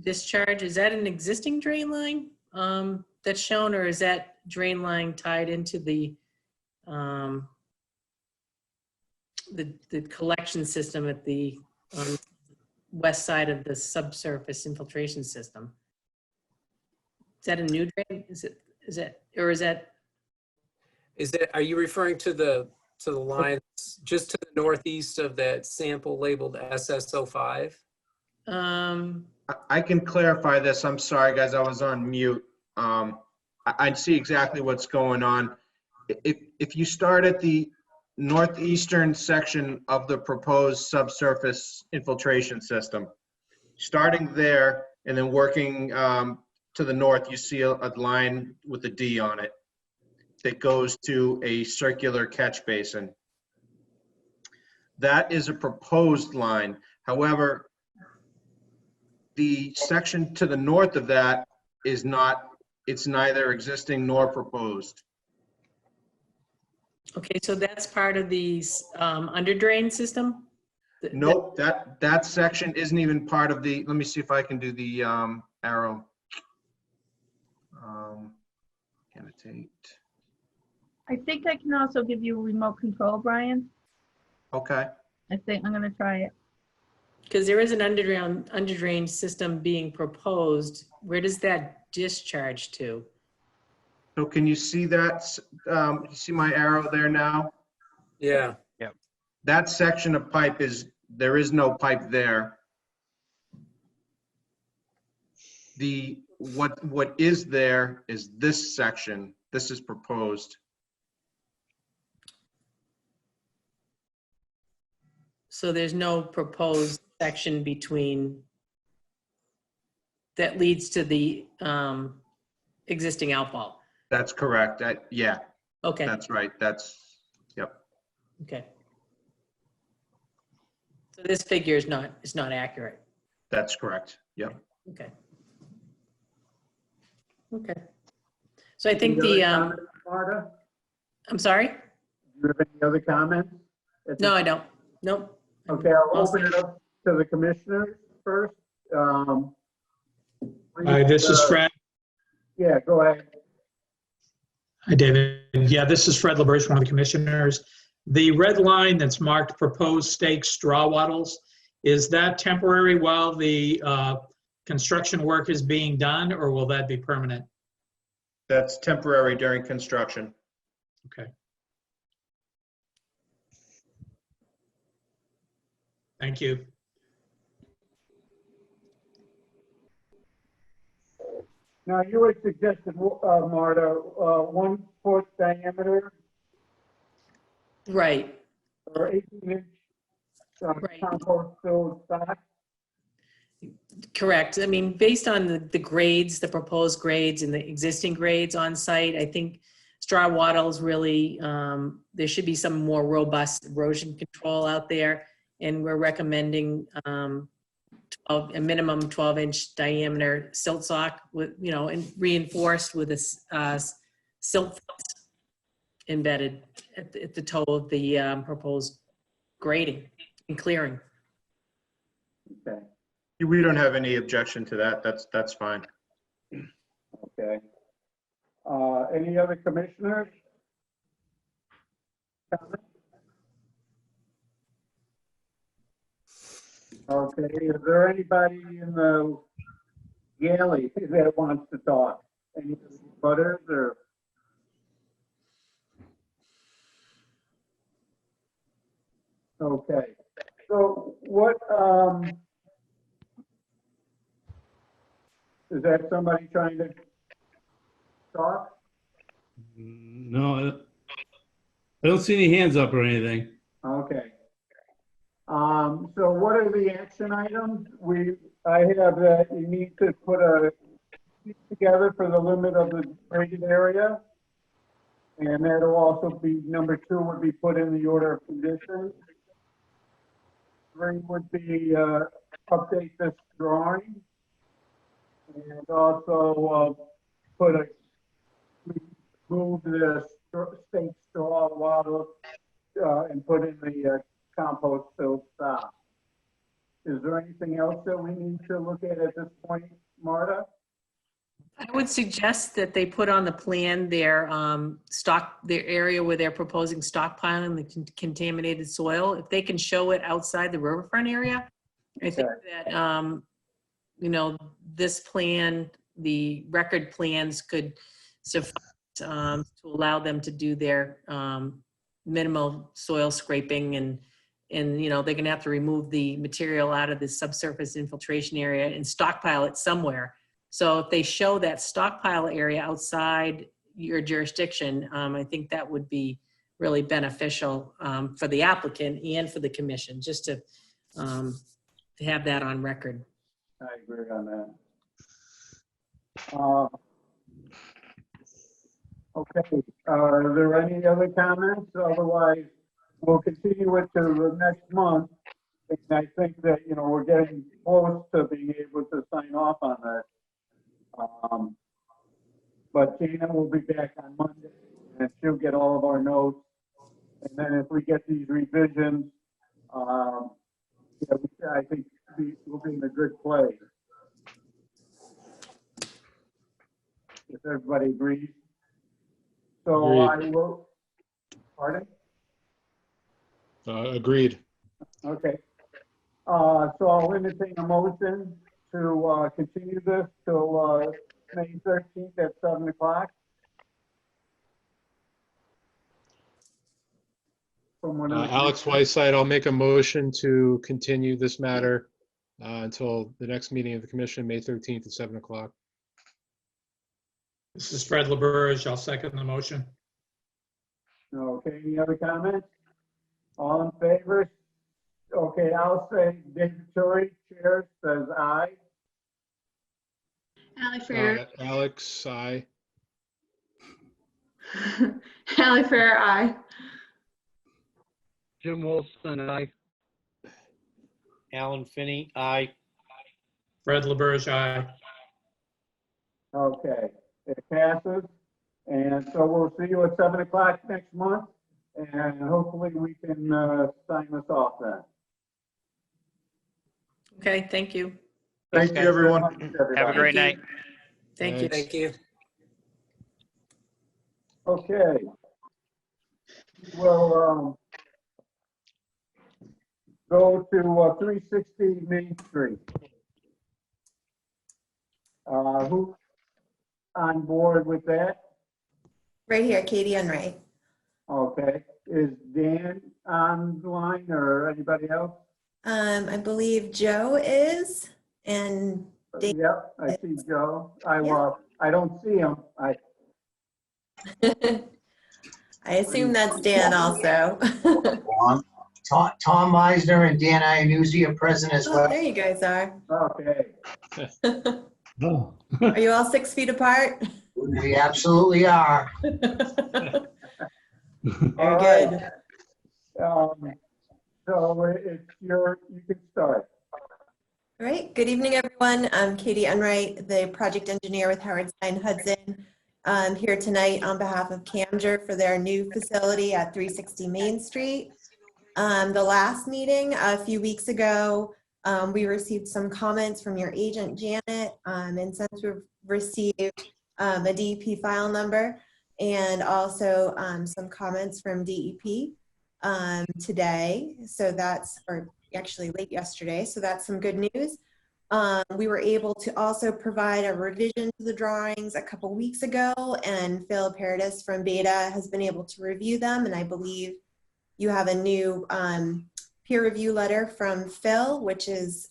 discharge. Is that an existing drain line that's shown, or is that drain line tied into the collection system at the west side of the subsurface infiltration system? Is that a new drain? Is it, or is that? Are you referring to the lines just to the northeast of that sample labeled SS05? I can clarify this. I'm sorry, guys, I was on mute. I see exactly what's going on. If you start at the northeastern section of the proposed subsurface infiltration system, starting there and then working to the north, you see a line with a D on it that goes to a circular catch basin. That is a proposed line. However, the section to the north of that is not, it's neither existing nor proposed. Okay, so that's part of the under drain system? Nope, that section isn't even part of the, let me see if I can do the arrow. Annotate. I think I can also give you a remote control, Brian. Okay. I think I'm gonna try it. Because there is an under drain system being proposed. Where does that discharge to? So can you see that? You see my arrow there now? Yeah. That section of pipe there is no pipe there. What is there is this section. This is proposed. So there's no proposed section between that leads to the existing outfall. That's correct. Yeah, Okay. that's right. Yep. Okay. So this figure is not accurate. That's correct. Yep. Okay. Okay. So I think the Marta, I'm sorry? do you have any other comments? No, I don't. Nope. Okay, I'll open it up to the commissioners first. Hi, this is Fred. Yeah, go ahead. Hi, David. Yeah, this is Fred LaBerge, one of the commissioners. The red line that's marked proposed stakes, straw wattles, is that temporary while the construction work is being done, or will that be permanent? That's temporary during construction. Okay. Thank you. Now, you had suggested, Marta, 1 foot diameter Right. or 18-inch Right. compost filled stock. Correct. I mean, based on the grades, the proposed grades and the existing grades on site, I think straw wattles really, there should be some more robust erosion control out there. And we're recommending a minimum 12-inch diameter silt sock with, and reinforced with a silt fence embedded at the toe of the proposed grading and clearing. Okay, We don't have any objection to that. That's fine. okay. Any other commissioners? Comments? Okay, is there anybody in the galley that wants to talk? Any butters or? Okay, so what, is that somebody trying to talk? No, I don't see any hands up or anything. Okay. So what are the action items? I have that you need to put a sheet together for the limit of the graded area. And that'll also be, number 2 would be put in the order of conditions. 3 would be, update this drawing. And also, move the state straw water, and put in the, compost filled stop. Is there anything else that we need to look at this point, Marta? I would suggest that they put on the plan their their area where they're proposing stockpiling the contaminated soil. If they can show it outside the riverfront area, I think that, this plan, the record plans could suffice to allow them to do their minimal soil scraping and they're gonna have to remove the material out of the subsurface infiltration area and stockpile it somewhere. So if they show that stockpile area outside your jurisdiction, I think that would be really beneficial for the applicant and for the commission, just to have that on record. I agree on that. Okay, are there any other comments? Otherwise, we'll continue it to the next month. And I think that, we're getting close to being able to sign off on that. But Gina will be back on Monday and she'll get all of our notes. And then if we get these revisions, I think we'll be in a good place. If everybody agrees. So Agreed. I will, pardon? Agreed. Okay. So I'll entertain a motion to continue this till May 13th at 7 o'clock. Alex Whiteside, I'll make a motion to continue this matter until the next meeting of the commission, May 13th at 7 o'clock. This is Fred LaBerge. I'll second the motion. Okay, any other comments? All in favor? Okay, I'll say David Torrey, chair, says aye. Ally Fair. Alex, aye. Ally Fair, aye. Jim Wilson, aye. Alan Finney, aye. Fred LaBerge, aye. Okay, it passes. And so we'll see you at 7 o'clock next month. And hopefully we can sign this off then. Okay, thank you. Thank you, everyone. Have a great night. Thank you. Thank you. Okay. We'll go to 360 Main Street. Who's on board with that? Right here, Katie Unright. Okay. Is Dan on the line or anybody else? I believe Joe is, and Dave. Yep, I see Joe. I don't see him. I assume that's Dan also. Tom Meisner and Dan Iannuzzi are present as Oh, well. there you guys are. Okay. Oh. Are you all 6 feet apart? We absolutely are. Very good. So it's you can start. All right. Good evening, everyone. I'm Katie Unright, the project engineer with Howard Stein Hudson. I'm here tonight on behalf of Camger for their new facility at 360 Main Street. The last meeting a few weeks ago, we received some comments from your agent, Janet, and since we've received a DEP file number and also some comments from DEP today. So that's, or actually late yesterday. So that's some good news. We were able to also provide a revision to the drawings a couple weeks ago, and Phil Paradis from Beta has been able to review them, and I believe you have a new peer review letter from Phil, which is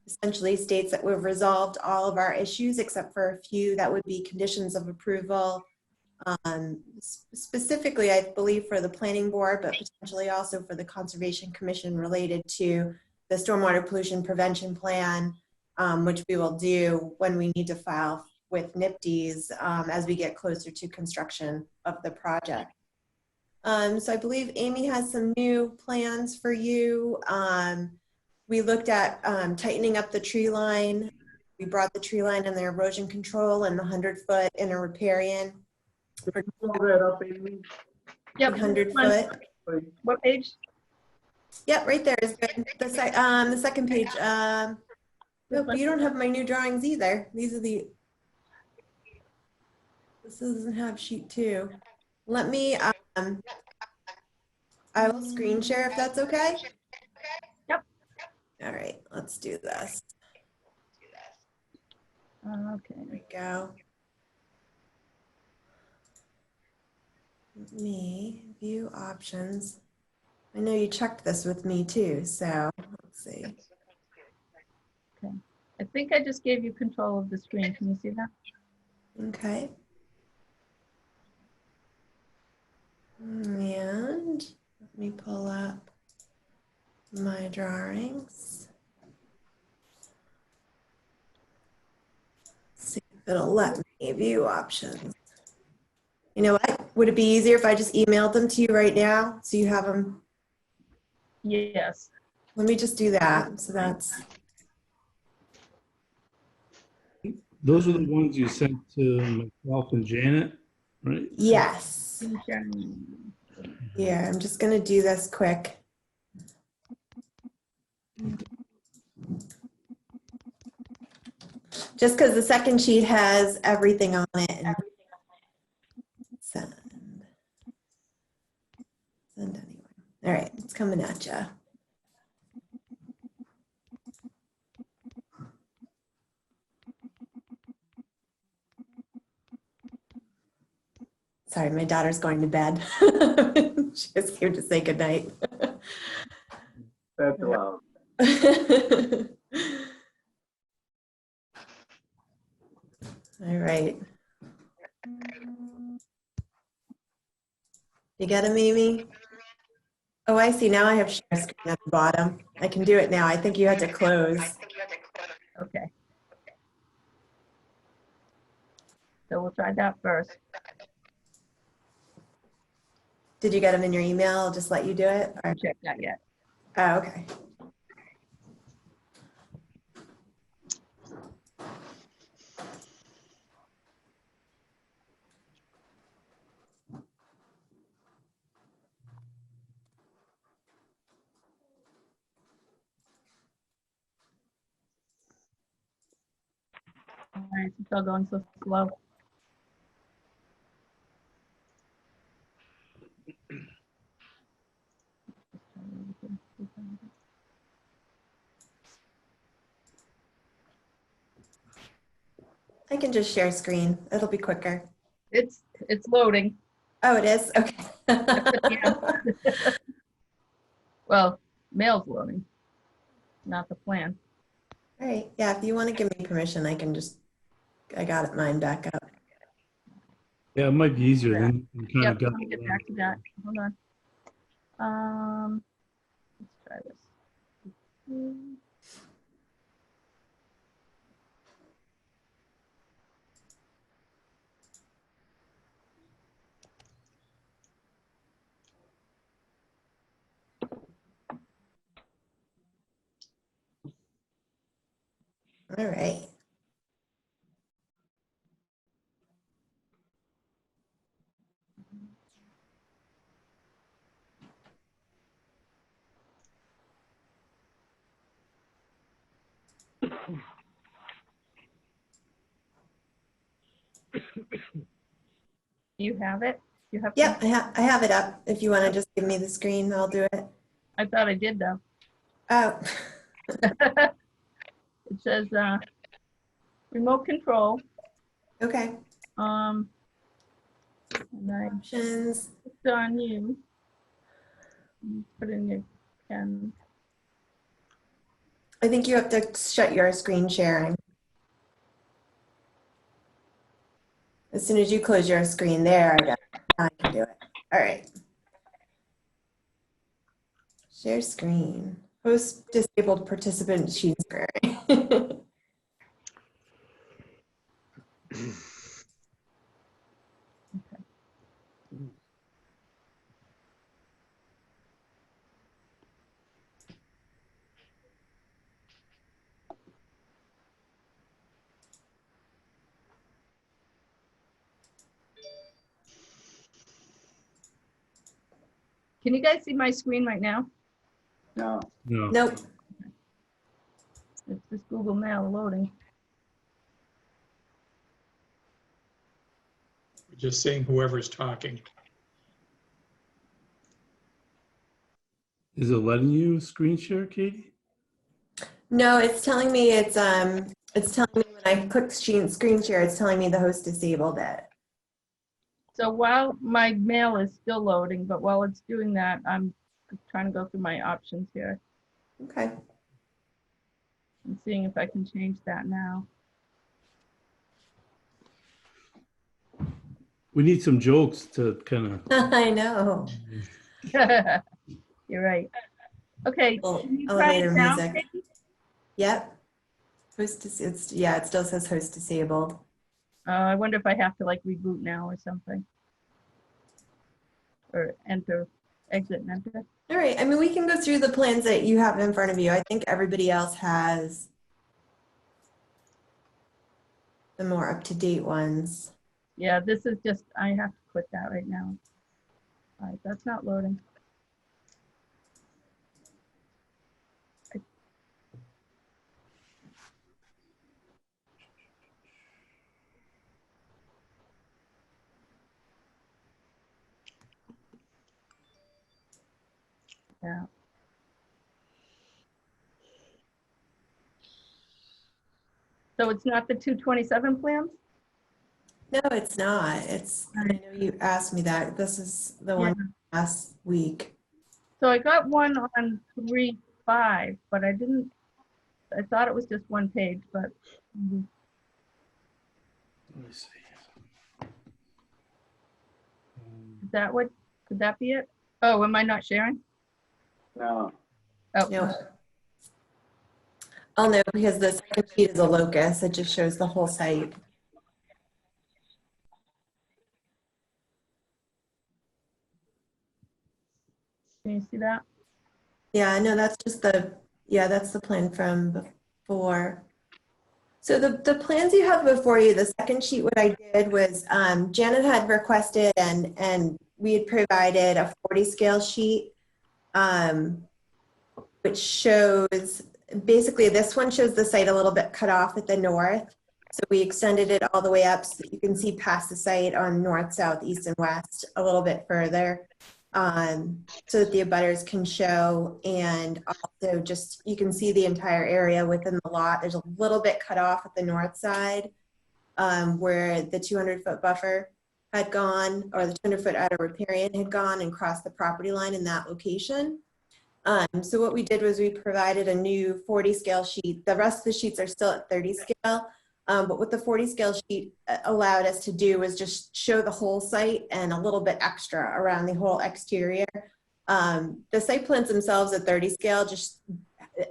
essentially states that we've resolved all of our issues except for a few that would be conditions of approval, specifically I believe for the planning board, but potentially also for the Conservation Commission related to the stormwater pollution prevention plan, which we will do when we need to file with NIPD's as we get closer to construction of the project. So I believe Amy has some new plans for you. We looked at tightening up the tree line. We brought the tree line and the erosion control and the 100-foot inner riparian. Can you pull that up, Amy? Yep. 100-foot. What page? Yep, right there is good. The second page. Nope, you don't have my new drawings either. These are the. This doesn't have sheet 2. Let me. I will screen share if that's okay. Yep. All right, let's do this. Okay. There we go. Let me view options. I know you checked this with me too, so let's see. Okay. I think I just gave you control of the screen. Can you see that? Okay. And let me pull up my drawings. See if it'll let me view options. You know what? Would it be easier if I just emailed them to you right now so you have them? Yes. Let me just do that. So that's. Those are the ones you sent to myself and Janet, right? Yes. Yeah, I'm just going to do this quick. Just because the second sheet has everything on it. And send anyway. All right, it's coming at you. Sorry, my daughter's going to bed. She just came to say goodnight. That's allowed. All right. You got him, Amy? Oh, I see. Now I have share screen at the bottom. I can do it now. I think you had to close. Okay. So we'll try that first. Did you get them in your email? I'll just let you do it. I haven't checked that yet. Oh, okay. All right, it's still going so slow. I can just share screen. It'll be quicker. It's loading. Oh, it is? Okay. Well, mail's loading, not the plan. All right. Yeah, if you want to give me permission, I can just, I got it mine back up. Yeah, it might be easier than you kind Yep, of got. let me get back to that. Hold on. Let's try this. All right. You have it? You have? Yep, I have it up. If you want to just give me the screen, I'll do it. I thought I did though. Oh. It says, remote control. Okay. And I Options. clicked on you. You put in your pen. I think you have to shut your screen sharing. As soon as you close your screen there, I can do it. All right. Share screen. Host disabled participant sheet sharing. Can you guys see my screen right now? No. No. Nope. It's this Google Mail loading. We're just seeing whoever's talking. Is it letting you screen share, Katie? No, it's telling me it's telling me when I click screen share, it's telling me the host disabled it. So while my mail is still loading, but while it's doing that, I'm trying to go through my options here. Okay. I'm seeing if I can change that now. We need some jokes to kind of. I know. You're right. Okay. Well, Can you try elevator it now, music. Katie? Yep. Yeah, it still says host disabled. I wonder if I have to like reboot now or something. Or enter, exit and enter. All right. I mean, we can go through the plans that you have in front of you. I think everybody else has the more up-to-date ones. Yeah, this is just, I have to quit that right now. All right, that's not loading. Yeah. So it's not the 227 plans? No, it's not. It's, I know you asked me that. This is the one last week. So I got one on 3.5, but I didn't, I thought it was just one page, but. Let me see. Is that what, could that be it? Oh, am I not sharing? No. Oh, No. Oh, no, because the second sheet is a locus. It just shows the whole site. can you see that? Yeah, no, that's just that's the plan from before. So the plans you have before you, the second sheet, what I did was Janet had requested and we had provided a 40 scale sheet, which shows, basically this one shows the site a little bit cut off at the north. So we extended it all the way up so that you can see past the site on north, south, east, and west a little bit further. So that the abutters can show, and also just you can see the entire area within the lot. There's a little bit cut off at the north side where the 200-foot buffer had gone, or the 200-foot outer riparian had gone and crossed the property line in that location. So what we did was we provided a new 40 scale sheet. The rest of the sheets are still at 30 scale. But what the 40 scale sheet allowed us to do was just show the whole site and a little bit extra around the whole exterior. The site plans themselves at 30 scale just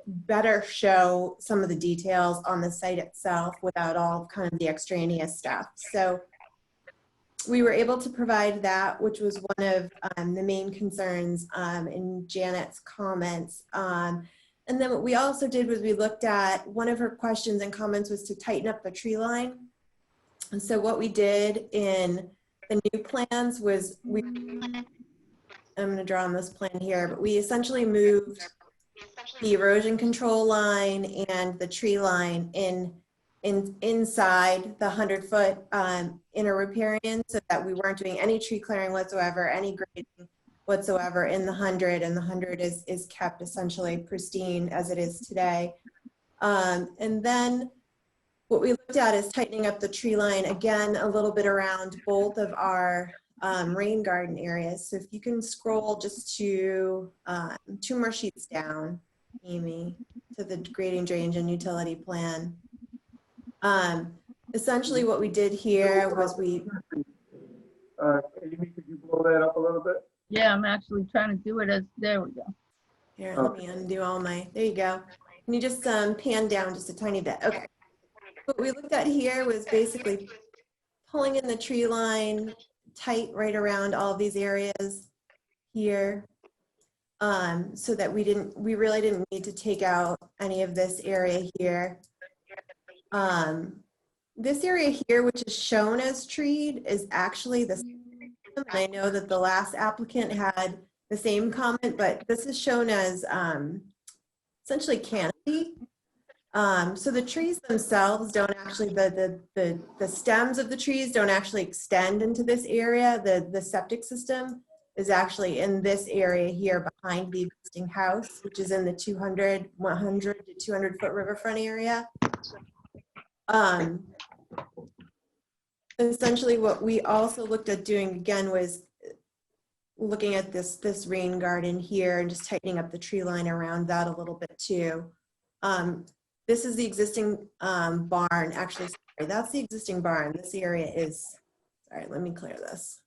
better show some of the details on the site itself without all kind of the extraneous stuff. So we were able to provide that, which was one of the main concerns in Janet's comments. And then what we also did was we looked at, one of her questions and comments was to tighten up the tree line. And so what we did in the new plans was I'm going to draw on this plan here, but we essentially moved the erosion control line and the tree line inside the 100-foot inner riparian, so that we weren't doing any tree clearing whatsoever, any grading whatsoever in the 100, and the 100 is kept essentially pristine as it is today. And then what we looked at is tightening up the tree line, again, a little bit around both of our rain garden areas. So if you can scroll just to 2 more sheets down, Amy, to the grading, drainage, and utility plan. Essentially what we did here was we... Amy, could you blow that up a little bit? Yeah, I'm actually trying to do it as, there we go. Here, let me undo all my, there you go. Can you just pan down just a tiny bit? Okay. What we looked at here was basically pulling in the tree line tight right around all of these areas here, so that we really didn't need to take out any of this area here. This area here, which is shown as treed, is actually the system. And I know that the last applicant had the same comment, but this is shown as essentially canopy. So the trees themselves don't actually, the stems of the trees don't actually extend into this area. The septic system is actually in this area here behind the existing house, which is in the 100 to 200 foot riverfront area. Essentially what we also looked at doing again was looking at this rain garden here and just tightening up the tree line around that a little bit too. This is the existing barn. Actually, sorry, that's the existing barn. This area is, sorry, let me clear this.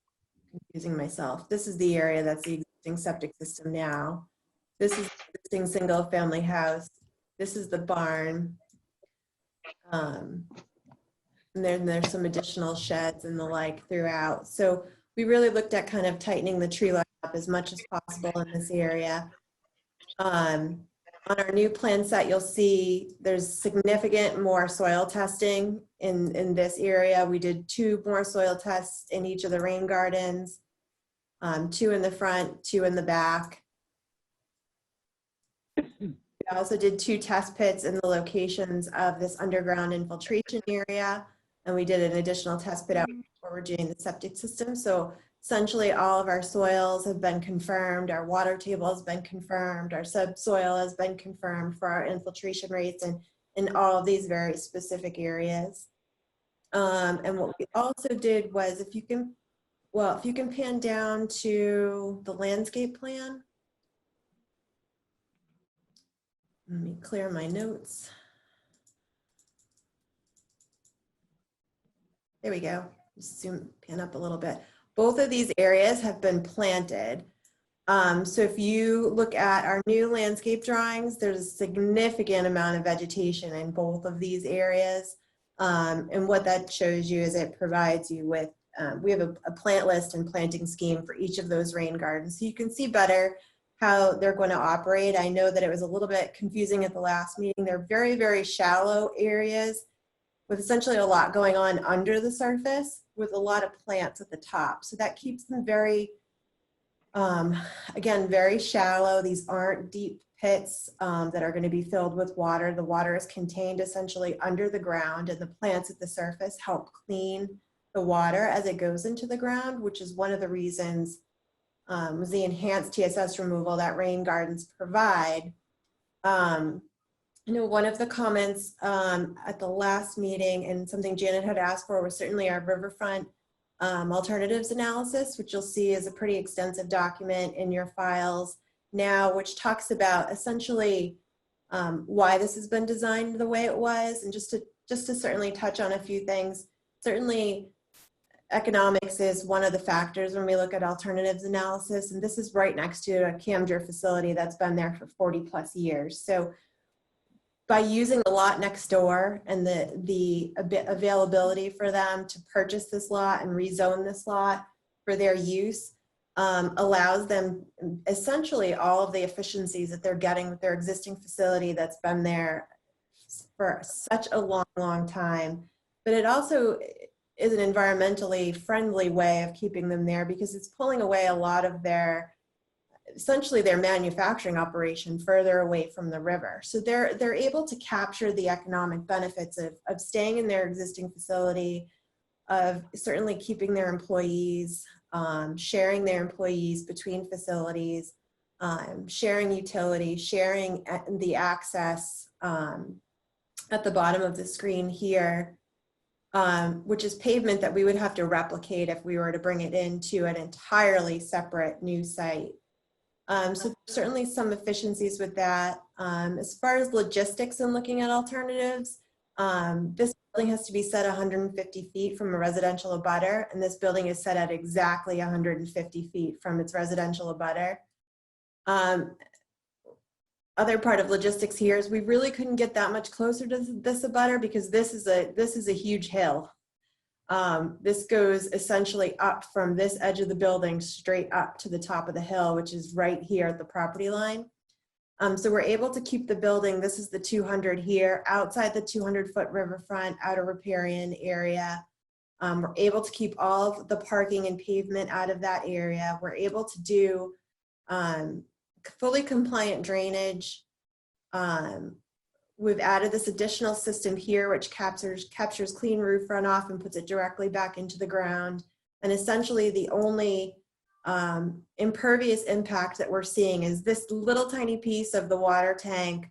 Confusing myself. This is the area that's the existing septic system now. This is the existing single family house. This is the barn. And then there's some additional sheds and the like throughout. So we really looked at kind of tightening the tree line up as much as possible in this area. On our new plan set, you'll see there's significant more soil testing in this area. We did 2 more soil tests in each of the rain gardens, 2 in the front, 2 in the back. We also did 2 test pits in the locations of this underground infiltration area, and we did an additional test pit out where we're doing the septic system. So essentially all of our soils have been confirmed, our water table has been confirmed, our subsoil has been confirmed for our infiltration rates and in all of these very specific areas. And what we also did was, if you can pan down to the landscape plan. Let me clear my notes. There we go. Just pan up a little bit. Both of these areas have been planted. So if you look at our new landscape drawings, there's a significant amount of vegetation in both of these areas. And what that shows you is it provides you with, we have a plant list and planting scheme for each of those rain gardens. So you can see better how they're going to operate. I know that it was a little bit confusing at the last meeting. They're very, very shallow areas with essentially a lot going on under the surface with a lot of plants at the top. So that keeps them very, again, very shallow. These aren't deep pits that are going to be filled with water. The water is contained essentially under the ground, and the plants at the surface help clean the water as it goes into the ground, which is one of the reasons was the enhanced TSS removal that rain gardens provide. I know one of the comments at the last meeting and something Janet had asked for was certainly our riverfront alternatives analysis, which you'll see is a pretty extensive document in your files now, which talks about essentially why this has been designed the way it was, and just to certainly touch on a few things. Certainly economics is one of the factors when we look at alternatives analysis, and this is right next to a Camden facility that's been there for 40+ years. So by using the lot next door and the availability for them to purchase this lot and rezone this lot for their use allows them essentially all of the efficiencies that they're getting with their existing facility that's been there for such a long, long time. But it also is an environmentally friendly way of keeping them there because it's pulling away a lot of their, essentially their manufacturing operation further away from the river. So they're able to capture the economic benefits of staying in their existing facility, of certainly keeping their employees, sharing their employees between facilities, sharing utilities, sharing the access at the bottom of the screen here, which is pavement that we would have to replicate if we were to bring it into an entirely separate new site. So certainly some efficiencies with that. As far as logistics and looking at alternatives, this building has to be set 150 feet from a residential abutter, and this building is set at exactly 150 feet from its residential abutter. Other part of logistics here is we really couldn't get that much closer to this abutter because this is a huge hill. This goes essentially up from this edge of the building straight up to the top of the hill, which is right here at the property line. So we're able to keep the building, this is the 200 here, outside the 200-foot riverfront, outer riparian area. We're able to keep all of the parking and pavement out of that area. We're able to do fully compliant drainage. We've added this additional system here, which captures clean roof runoff and puts it directly back into the ground. And essentially the only impervious impact that we're seeing is this little tiny piece of the water tank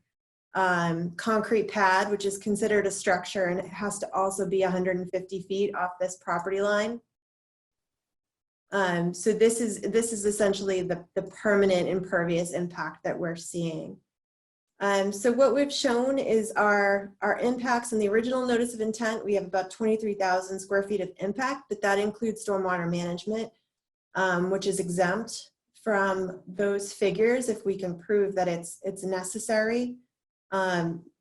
concrete pad, which is considered a structure, and it has to also be 150 feet off this property line. So this is essentially the permanent impervious impact that we're seeing. So what we've shown is our impacts in the original notice of intent. We have about 23,000 square feet of impact, but that includes stormwater management, which is exempt from those figures if we can prove that it's necessary.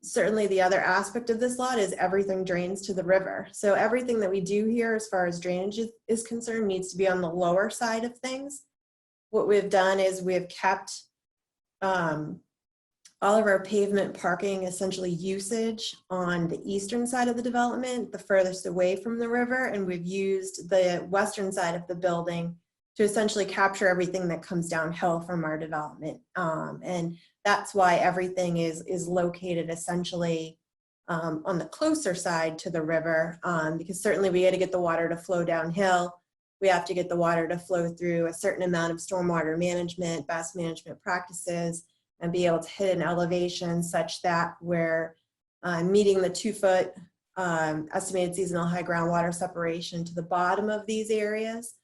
Certainly the other aspect of this lot is everything drains to the river. So everything that we do here as far as drainage is concerned needs to be on the lower side of things. What we've done is we have kept all of our pavement parking essentially usage on the eastern side of the development, the furthest away from the river, and we've used the western side of the building to essentially capture everything that comes downhill from our development. And that's why everything is located essentially on the closer side to the river, because certainly we got to get the water to flow downhill. We have to get the water to flow through a certain amount of stormwater management, best management practices, and be able to hit an elevation such that we're meeting the 2-foot estimated seasonal high groundwater separation to the bottom of these areas.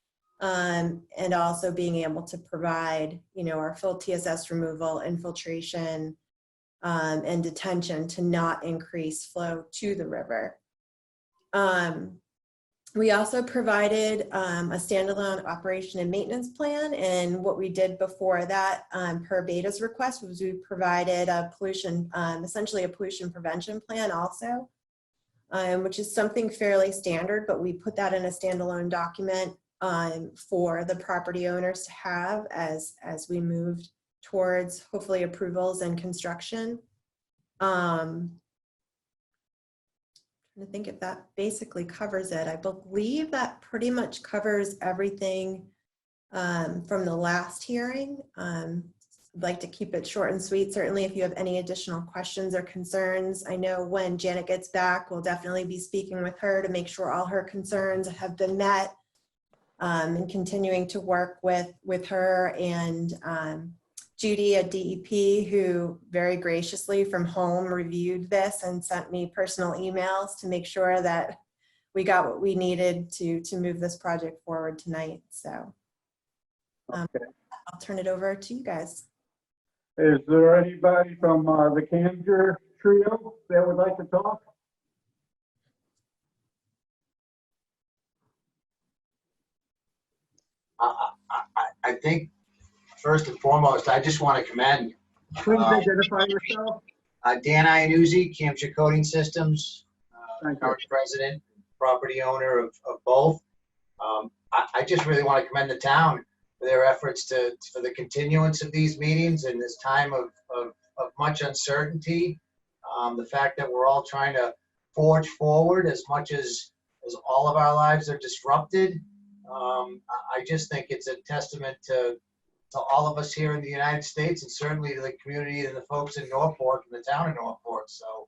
And also being able to provide, our full TSS removal, infiltration, and detention to not increase flow to the river. We also provided a standalone operation and maintenance plan, and what we did before that, per Beta's request, was we provided a pollution, essentially a pollution prevention plan also, which is something fairly standard, but we put that in a standalone document for the property owners to have as we moved towards hopefully approvals and construction. I think if that basically covers it. I believe that pretty much covers everything from the last hearing. I'd like to keep it short and sweet. Certainly if you have any additional questions or concerns, I know when Janet gets back, we'll definitely be speaking with her to make sure all her concerns have been met, and continuing to work with her and Judy at DEP, who very graciously from home reviewed this and sent me personal emails to make sure that we got what we needed to move this project forward tonight. So Okay. I'll turn it over to you guys. Is there anybody from the Camger trio that would like to talk? I think first and foremost, I just want to commend Please identify yourself. Dan Iannuzzi, Camcher Coating Systems, Thank you. current president, property owner of both. I just really want to commend the town for their efforts for the continuance of these meetings in this time of much uncertainty. The fact that we're all trying to forge forward as much as all of our lives are disrupted. I just think it's a testament to all of us here in the United States, and certainly to the community and the folks in Norfolk and the town of Norfolk. So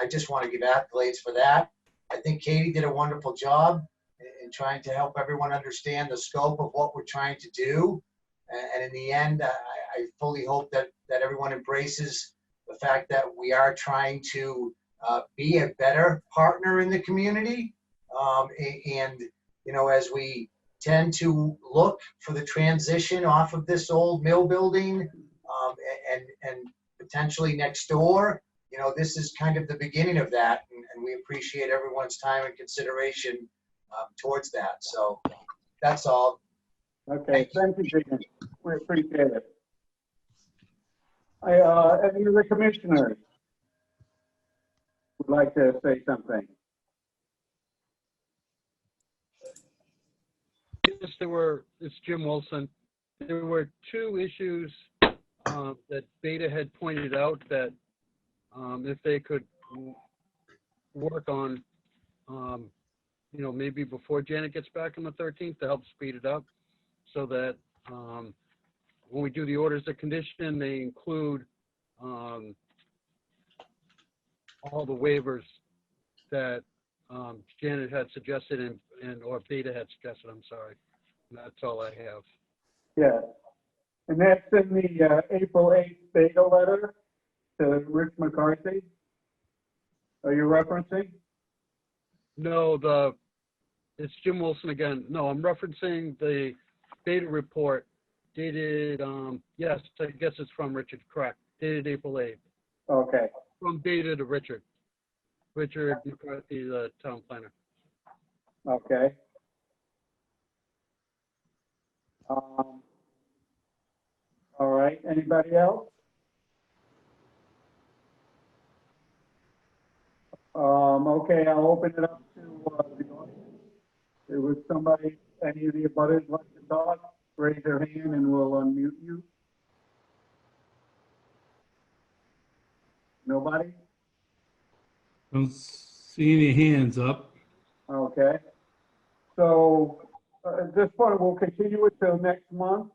I just want to give accolades for that. I think Katie did a wonderful job in trying to help everyone understand the scope of what we're trying to do. And in the end, I fully hope that everyone embraces the fact that we are trying to be a better partner in the community. And, you know, as we tend to look for the transition off of this old mill building and potentially next door, you know, this is kind of the beginning of that. And we appreciate everyone's time and consideration towards that. So that's all. Okay, thank you, Deacon. We appreciate it. Any of the commissioners would like to say something? Yes, it's Jim Wilson. There were two issues that Beta had pointed out that if they could work on, you know, maybe before Janet gets back on the 13th to help speed it up so that when we do the orders of condition, they include all the waivers that Janet had suggested or Beta had suggested, I'm sorry. And that's all I have. Yeah. And that's in the April 8th Beta letter to Rich McCarthy? Are you referencing? No, it's Jim Wilson again. No, I'm referencing the Beta report dated, yes, I guess it's from Richard, correct, dated April 8th. Okay. From Beta to Richard. Richard McCarthy, the town planner. Okay. All right, anybody else? Okay, I'll open it up to the audience. There was somebody, any of the abutters like to talk, raise their hand and we'll unmute you. Nobody? Don't see any hands up. Okay. So at this point, we'll continue it till next month.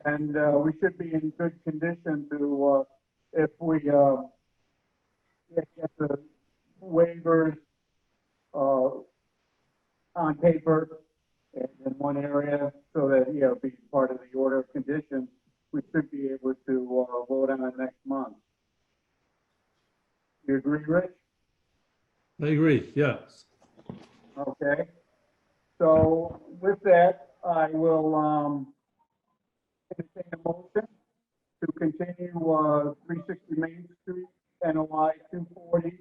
And we should be in good condition to, if we get the waivers on paper in one area so that, you know, be part of the order of conditions, we should be able to vote on it next month. You agree, Rich? I agree, yes. Okay. So with that, I will entertain a motion to continue 360 Main Street, NOI 240,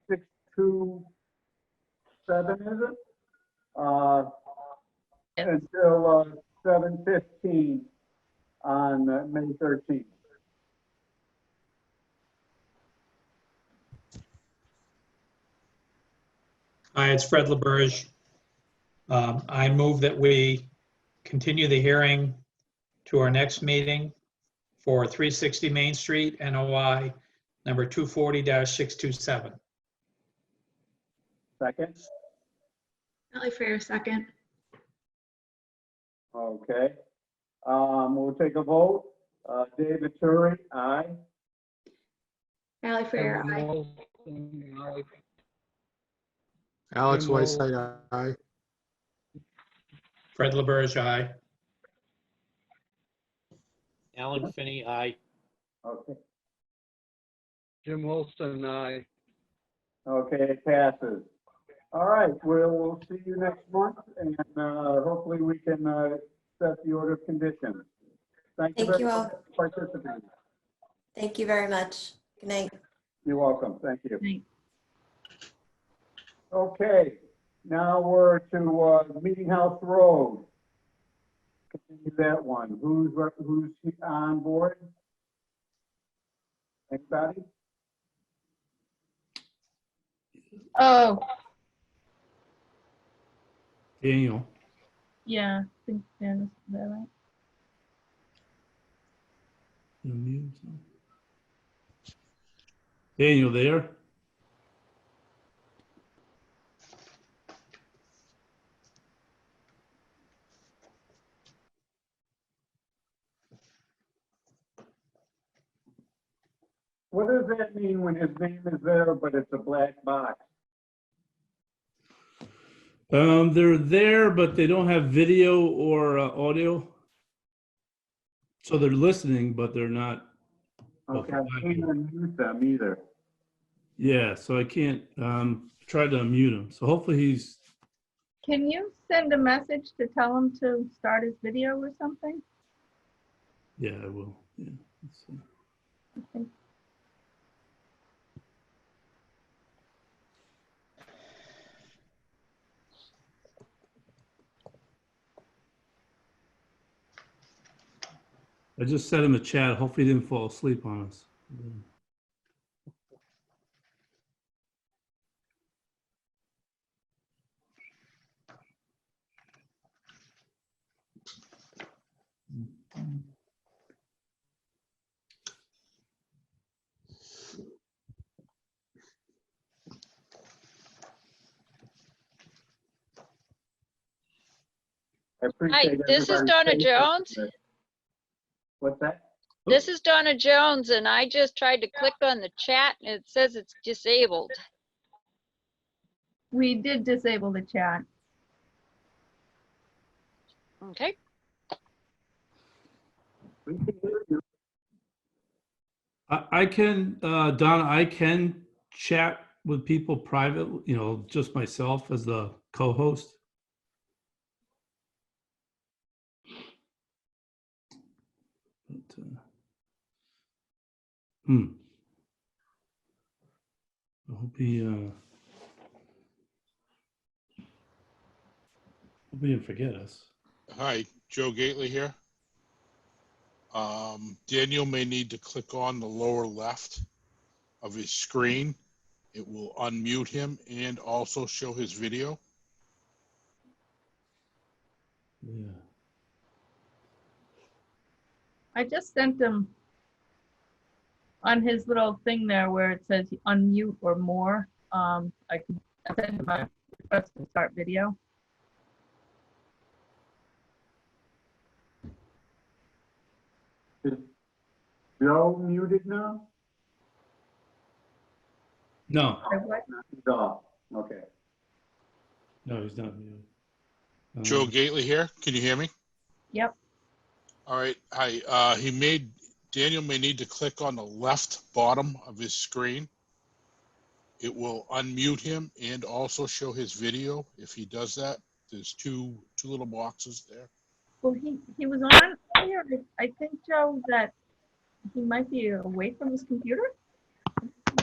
627, is it? Until 7:15 on May 13th. Hi, it's Fred LaBerge. I move that we continue the hearing to our next meeting for 360 Main Street, NOI number 240-627. Second? Sally Fair, second. Okay. We'll take a vote. David Turri, aye. Sally Fair, Jim aye. Wilson, aye. Alex Jim Wilson. Whiteside, aye. Fred LaBerge, aye. Alan Finney, aye. Okay. Jim Wilson, aye. Okay, it passes. All right, we'll see you next month, and hopefully we can set the order of conditions. Thank you Thank you very all. much for participating. Thank you very much. Good night. You're welcome. Thank you. Night. Okay, now we're to Meeting House Road. Continue that one. Who's on board? Anybody? Oh, Daniel, yeah, I think Dennis, is that right? you mute him. Daniel there? What does that mean when his name is there, but it's a black box? They're there, but they don't have video or audio. So they're listening, but they're not Okay, I can't unmute them either. Yeah, so I can't, tried to unmute him. So hopefully he's, Can you send a message to tell him to start his video or something? yeah, I will. Yeah. Let's see. Okay. I just sent him a chat. Hopefully he didn't fall asleep on us. I appreciate this is everybody's Donna patience Jones. with it. What's that? This is Donna Jones, and I just tried to click on the chat and it says it's disabled. We did disable the chat. Okay. We can hear you. I can, Donna, I can chat with people private, you know, just myself as the co-host. But, I hope he didn't forget us. Hi, Joe Gately here. Daniel may need to click on the lower left of his screen. It will unmute him and also show his video. Yeah. I just sent him on his little thing there where it says unmute or more. I sent him a request to start video. Is Joe muted now? No, He's off. Okay. no, he's not muted. Joe Gately here. Can you hear me? Yep. All right. Hi. Daniel may need to click on the left bottom of his screen. It will unmute him and also show his video. If he does that, there's two little boxes there. Well, he was on earlier. I think, Joe, that he might be away from his computer.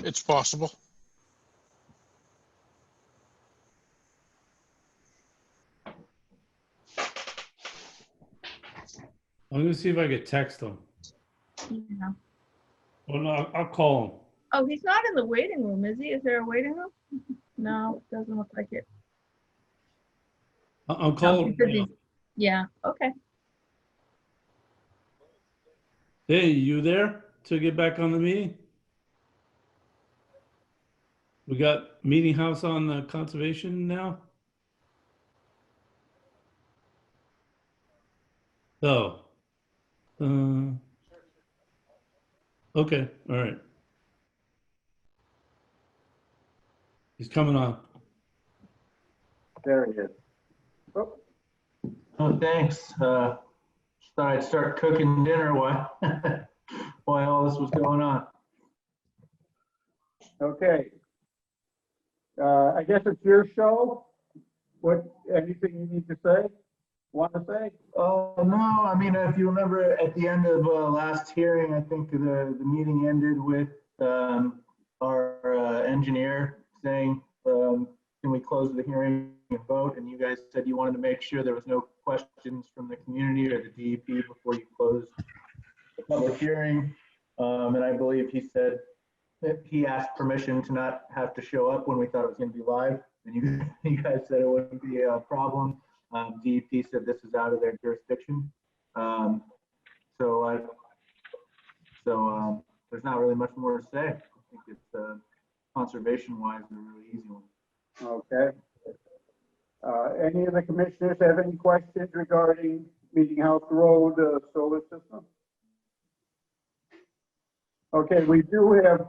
It's possible. I'm gonna see if I could text him. Yeah. Oh no, I'll call him. Oh, he's not in the waiting room, is he? Is there a waiting room? No, doesn't look like it. I'll call him. Because yeah, okay. Hey, you there to get back on the meeting? We got Meeting House on the conservation now? Oh. Okay, all right. He's coming on. There he is. Oh, Oh, thanks. Thought I'd start cooking dinner while, while all this was going on. okay. I guess it's your show. Anything you need to say? Want to say? Oh, no, I mean, if you remember at the end of last hearing, I think the meeting ended with our engineer saying, can we close the hearing and vote? And you guys said you wanted to make sure there was no questions from the community or the DEP before you closed the public hearing. And I believe he said that he asked permission to not have to show up when we thought it was going to be live. And you guys said it wouldn't be a problem. DEP said this is out of their jurisdiction. So there's not really much more to say. I think it's conservation-wise a really easy one. Okay. Any of the commissioners have any questions regarding Meeting House Road solar system? Okay, we do have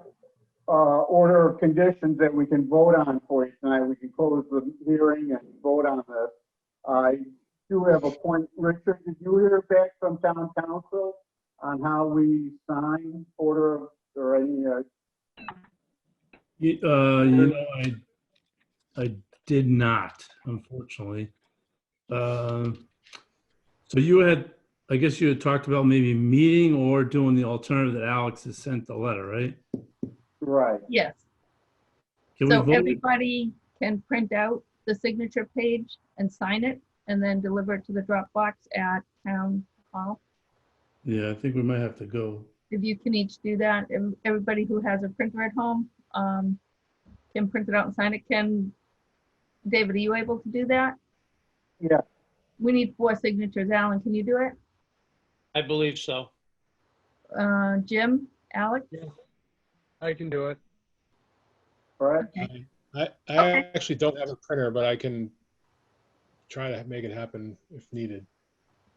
order of conditions that we can vote on for you tonight. We can close the hearing and vote on this. I do have a point. Richard, did you hear back from town council on how we sign order of, or any, I did not, unfortunately. So you had, I guess you had talked about maybe meeting or doing the alternative that Alex has sent the letter, right? right? Yes. Can we So vote? everybody can print out the signature page and sign it and then deliver it to the Dropbox at Town Hall. Yeah, I think we might have to go. If you can each do that, everybody who has a printer at home can print it out and sign it. David, are you able to do that? Yeah. We need 4 signatures. Alan, can you do it? I believe so. Jim, Alex? I can do it. Right. I Okay. actually don't have a printer, but I can try to make it happen if needed.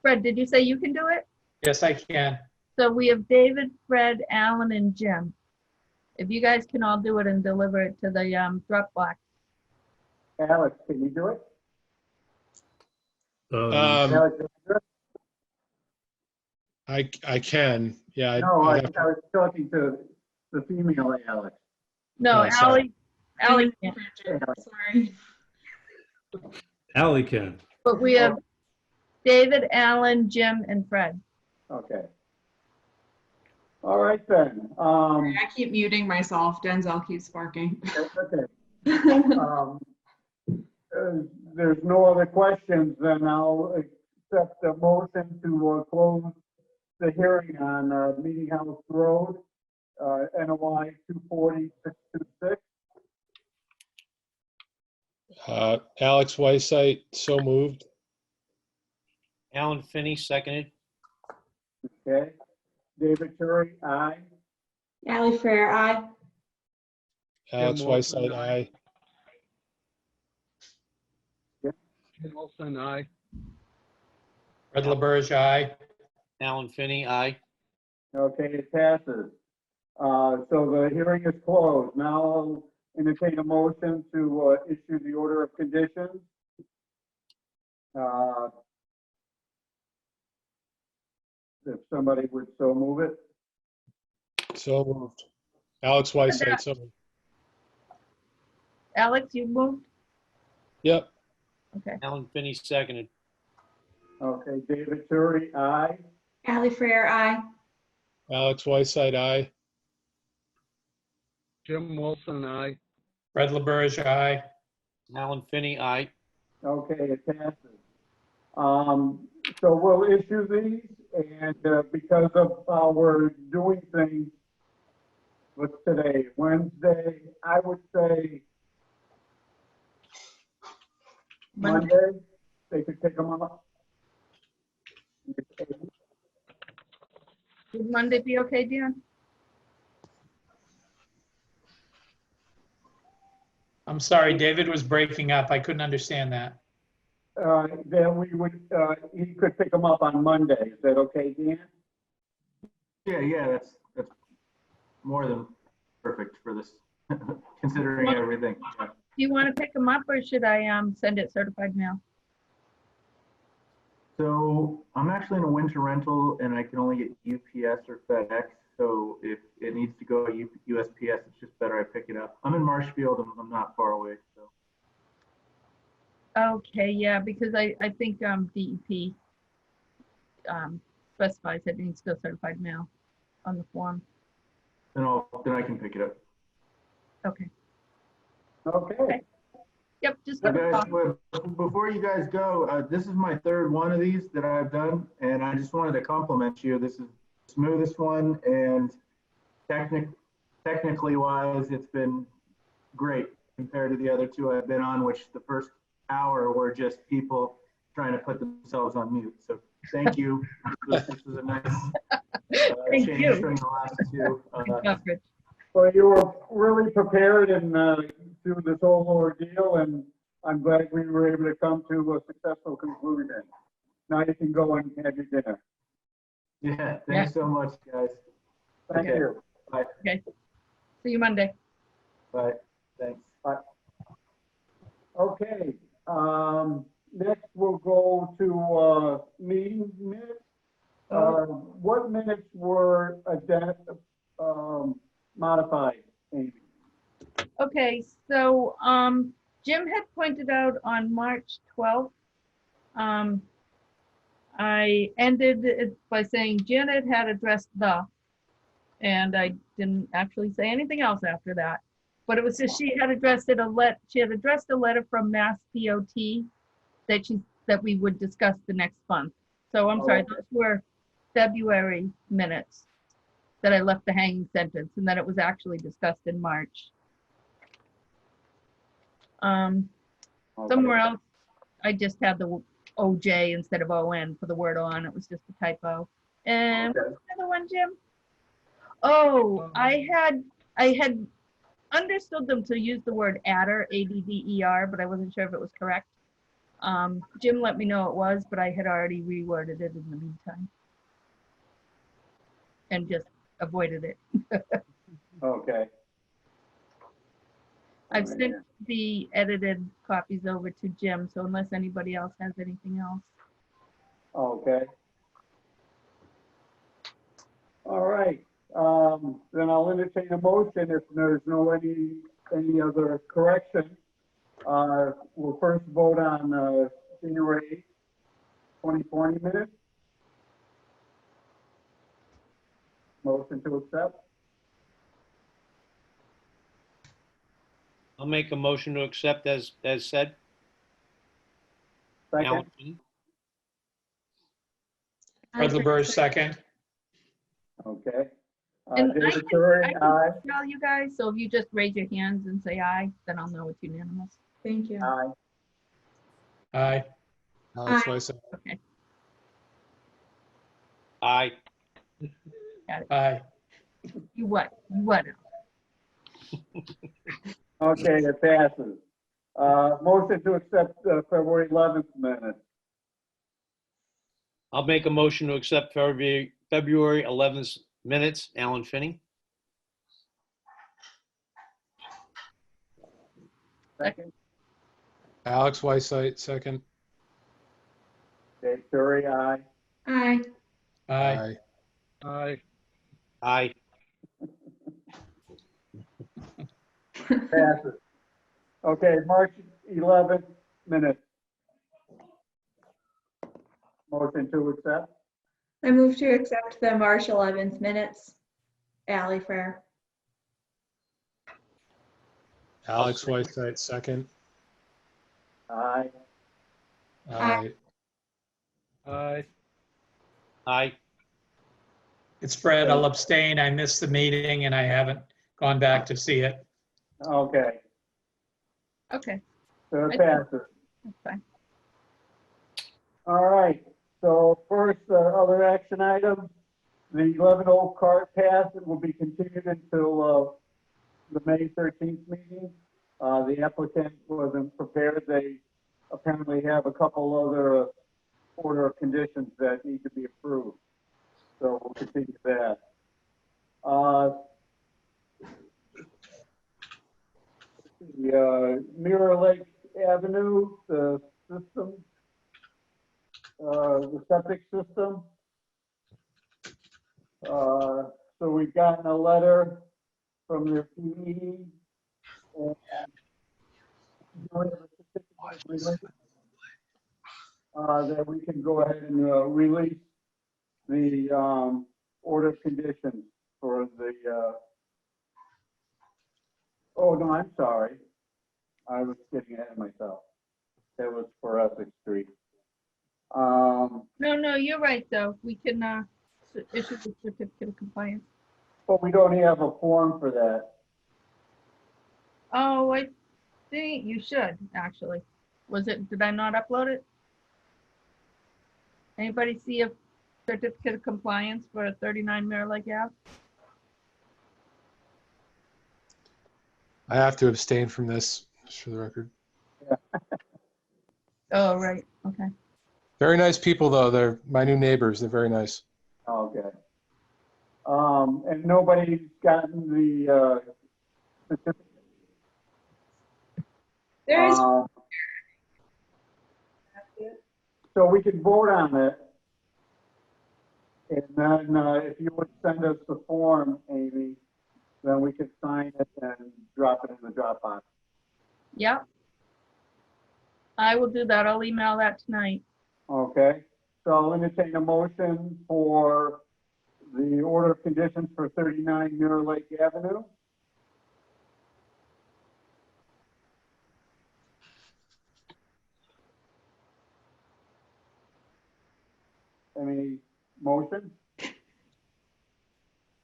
Fred, did you say you can do it? Yes, I can. So we have David, Fred, Alan, and Jim. If you guys can all do it and deliver it to the Dropbox. Alex, can you do it? Um, Alex, can you do it? I can, yeah. No, I I'd have to- was talking to the female Alex. No, Oh, sorry. Allie can't. Sorry. Ally can. But we have David, Alan, Jim, and Fred. Okay. All right then. Sorry, I keep muting myself. Denzel keeps barking. That's okay. There's no other questions, then I'll accept the motion to close the hearing on Meeting House Road, NOI 240-626. Alex Whiteside, so moved. Alan Finney, seconded. Okay. David Turri, aye. Allie Fair, aye. Alex Wilson, Whiteside, aye. aye. Jim Olson, aye. Fred LaBerge, aye. Alan Finney, aye. Okay, it passes. So the hearing is closed. Now I'll entertain a motion to issue the order of conditions. If somebody would so move it. So moved. Alex Whiteside, so moved. Alex, you moved? Yep. Okay. Alan Finney, seconded. Okay, David Turri, aye. Allie Fair, aye. Alex Whiteside, aye. Jim Wilson, aye. Fred LaBerge, aye. Alan Finney, aye. Okay, it passes. So we'll issue these, and because of our doing things, what's today, Wednesday, I would say Monday, they could pick them up. Would Monday be okay, Dan? I'm sorry, David was breaking up. I couldn't understand that. Then we would, he could pick them up on Monday. Is that okay, Dan? Yeah, that's more than perfect for this, considering everything. Yeah. Do you want to pick them up or should I send it certified mail? So I'm actually in a winter rental and I can only get UPS or FedEx. So if it needs to go USPS, it's just better I pick it up. I'm in Marshfield and I'm not far away. So. Okay, yeah, because I think DEP specifies that it needs to go certified mail on the form. Then I can pick it up. Okay. Okay. Yep, just So give a guys, call. before you guys go, this is my third one of these that I've done, and I just wanted to compliment you. This is the smoothest one, and technically wise, it's been great compared to the other two I've been on, which the first hour were just people trying to put themselves on mute. So thank you. This was a nice Thank change you. from the last two. Good job, Rich. Well, you were really prepared and through this whole ordeal, and I'm glad we were able to come to a successful conclusion. Now you can go and have your dinner. Yeah, thanks so much, guys. Thank Okay. you. Bye. Okay. See you Monday. Bye. Thanks. Bye. Okay, next we'll go to meeting minutes. What minutes minutes were modified, Amy? Okay, so Jim had pointed out on March 12th, I ended it by saying Janet had addressed and I didn't actually say anything else after that. But it was just she had addressed it she had addressed a letter from Mass DOT that we would discuss the next month. So I'm sorry, those were February minutes that I left the hanging sentence, and then it was actually discussed in March. Somewhere else, I just had the OJ instead of ON for the word on. It was just a typo. And what's the other one, Jim? Oh, I had understood them to use the word adder, ADDER, but I wasn't sure if it was correct. Jim let me know it was, but I had already reworded it in the meantime. And just avoided it. Okay. I've sent the edited copies over to Jim, so unless anybody else has anything else. Okay. All right. Then I'll entertain a motion if there's any other correction. We'll first vote on January 8th, 2020 minutes. Motion to accept. I'll make a motion to accept as said. Second. Alan Finney. Fred LaBerge, second. Okay. And David I can Curry, aye. tell you guys, so if you just raise your hands and say aye, then I'll know it's unanimous. Thank you. Aye. Aye. Alex Weiss, Okay, Aye. got it. Aye. You what? You what? Okay, it passes. Motion to accept February 11th minutes. I'll make a motion to accept February 11th minutes. Alan Finney. Second. Alex Whiteside, second. Dave Curry, aye. Aye. Aye. Aye. Aye. Passes. Okay, March 11th minutes. Motion to accept. I move to accept the March 11th minutes. Ally Frere. Alex Whiteside, second. Aye. Aye. Aye. Aye. It's Fred. I'll abstain. I missed the meeting and I haven't gone back to see it. Okay, Okay, so it I think- passes. that's fine. All right, so first, other action items, the 11 Oak Cart Path will be continued until the May 13th meeting. The applicant wasn't prepared. They apparently have a couple other order of conditions that need to be approved. So we'll continue that. The Mirror Lake Avenue, the system, the septic system. So we've gotten a letter from their PE and that we can go ahead and release the order of conditions for the oh no, I'm sorry. I was getting ahead of myself. That was for Essex Street. No, you're right, though. We can issue the certificate of compliance. But we don't have a form for that. Oh, I think you should, actually. Did I not upload it? Anybody see a certificate of compliance for 39 Mirror Lake Ave? I have to abstain from this, just for the record. Oh, right, okay. Very nice people, though. They're my new neighbors. They're very nice. Okay. And nobody's gotten the certificate. There is. So we can vote on it. And then if you would send us the form, Amy, then we could sign it and drop it in the Dropbox. Yep. I will do that. I'll email that tonight. Okay, so I'll entertain a motion for the order of conditions for 39 Mirror Lake Avenue. Any motion?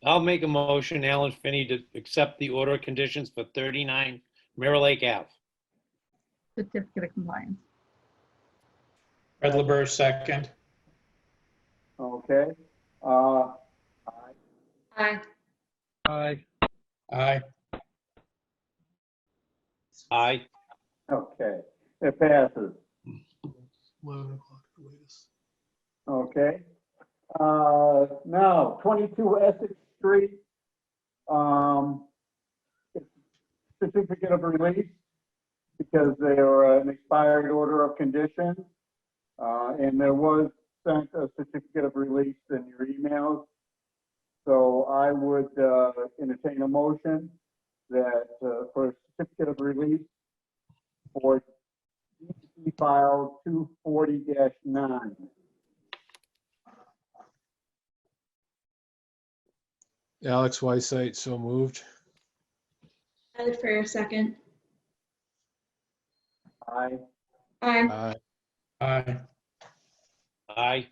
I'll make a motion, Alan Finney, to accept the order of conditions for 39 Mirror Lake Ave. Certificate of compliance. Fred LaBerge, second. Okay. Aye. Aye. Aye. Aye. Aye. Okay, it passes. 11 o'clock at the latest. Okay. Now, 22 Essex Street, it's certificate of release because they are an expired order of conditions. And there was sent a certificate of release in your emails. So I would entertain a motion that for a certificate of release for DEC file 240-9. Alex Wysite, so moved. Ellie Fair, second. Aye. Aye. Aye. Aye.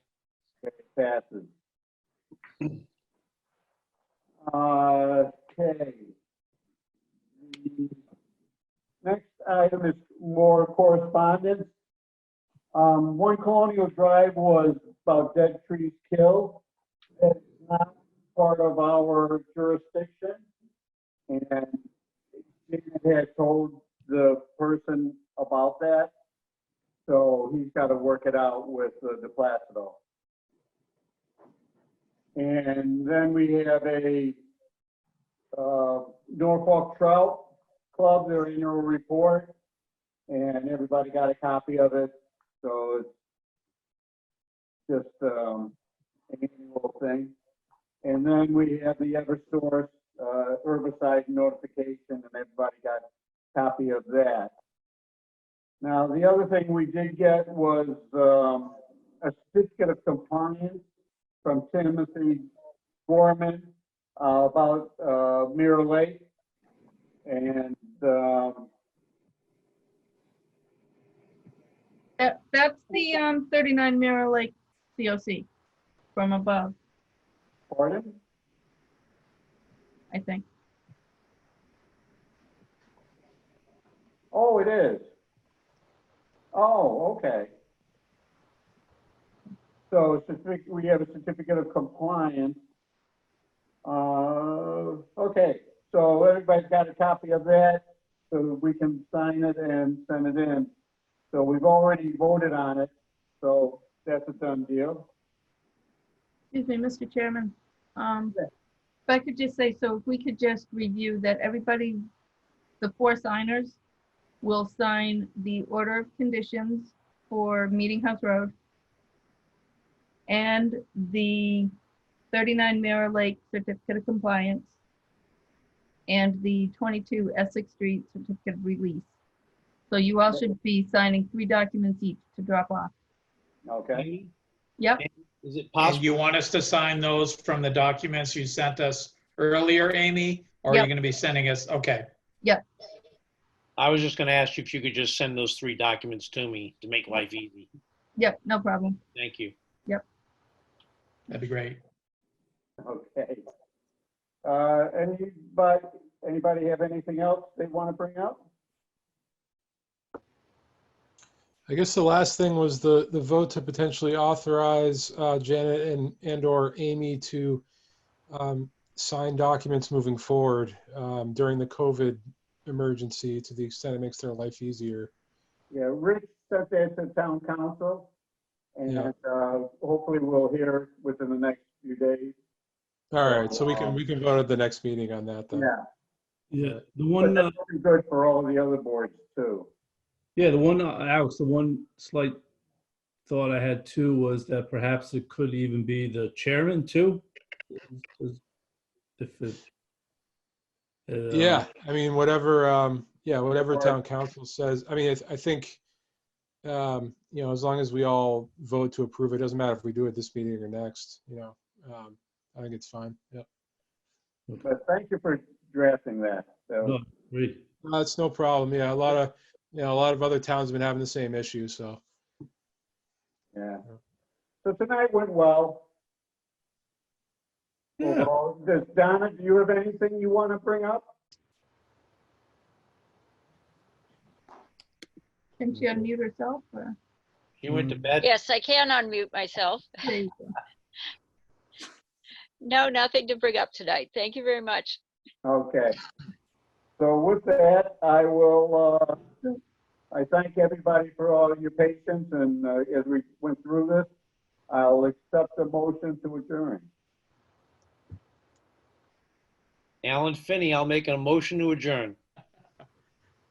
Okay, passes. Okay. The next item is more correspondence. One Colonial Drive was about dead trees killed. It's not part of our jurisdiction. And David had told the person about that. So he's got to work it out with the Placido. And then we have a Norfolk Trout Club, their annual report, and everybody got a copy of it. So it's just an annual thing. And then we have the Eversource herbicide notification, and everybody got a copy of that. Now, the other thing we did get was a certificate of compliance from Timothy Gorman about Mirror Lake. And That's the 39 Mirror Lake COC from above, pardon? I think. Oh, it is. Oh, okay. So we have a certificate of compliance. Okay, so everybody's got a copy of that, so we can sign it and send it in. So we've already voted on it, so that's a done deal. Excuse me, Mr. Chairman. If I could just say, so if we could just review that everybody, the 4 signers will sign the order of conditions for Meeting House Road and the 39 Mirror Lake certificate of compliance and the 22 Essex Street certificate of release. So you all should be signing 3 documents each to drop off. Okay. Yep. Is it And possible? you want us to sign those from the documents you sent us earlier, Amy? Or are you Yep. going to be sending us? Okay. Yep. I was just going to ask you if you could just send those 3 documents to me to make life easy. Yep. No problem. Thank you. Yep. That'd be great. Okay. Anybody have anything else they want to bring up? I guess the last thing was the vote to potentially authorize Janet and or Amy to sign documents moving forward during the COVID emergency to the extent it makes their life easier. Yeah, Rich sent that to town council, and hopefully we'll hear within the next few days. All right, so we can vote at the next meeting on that then. Yeah, Yeah, the but one, that's pretty good for all the other boards too. yeah, the one, Alex, the one slight thought I had too was that perhaps it could even be the chairman too. If it, Yeah, I mean, whatever, yeah, whatever town council says. I mean, I think, you know, as long as we all vote to approve, it doesn't matter if we do it this meeting or next, you know. I think it's fine. Yep. But thank you for drafting that. So, No, great. It's no problem. Yeah, a lot of other towns have been having the same issue, so. yeah. So tonight went well. Yeah. Overall. Does Donna, do you have anything you want to bring up? Can she unmute herself? Or? He went to bed. Yes, I can unmute myself. There you go. No, nothing to bring up tonight. Thank you very much. Okay. So with that, I will, I thank everybody for all your patience, and as we went through this, I'll accept the motion to adjourn. Alan Finney, I'll make a motion to adjourn.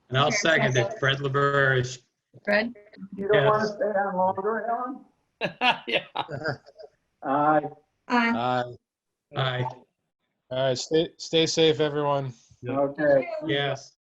And I'll second it, Fred LaBerge. Fred? You don't want to Yes. stay on longer, Ellen? Yeah. Aye. Aye. Aye. All right, stay safe, everyone. Okay. Yes.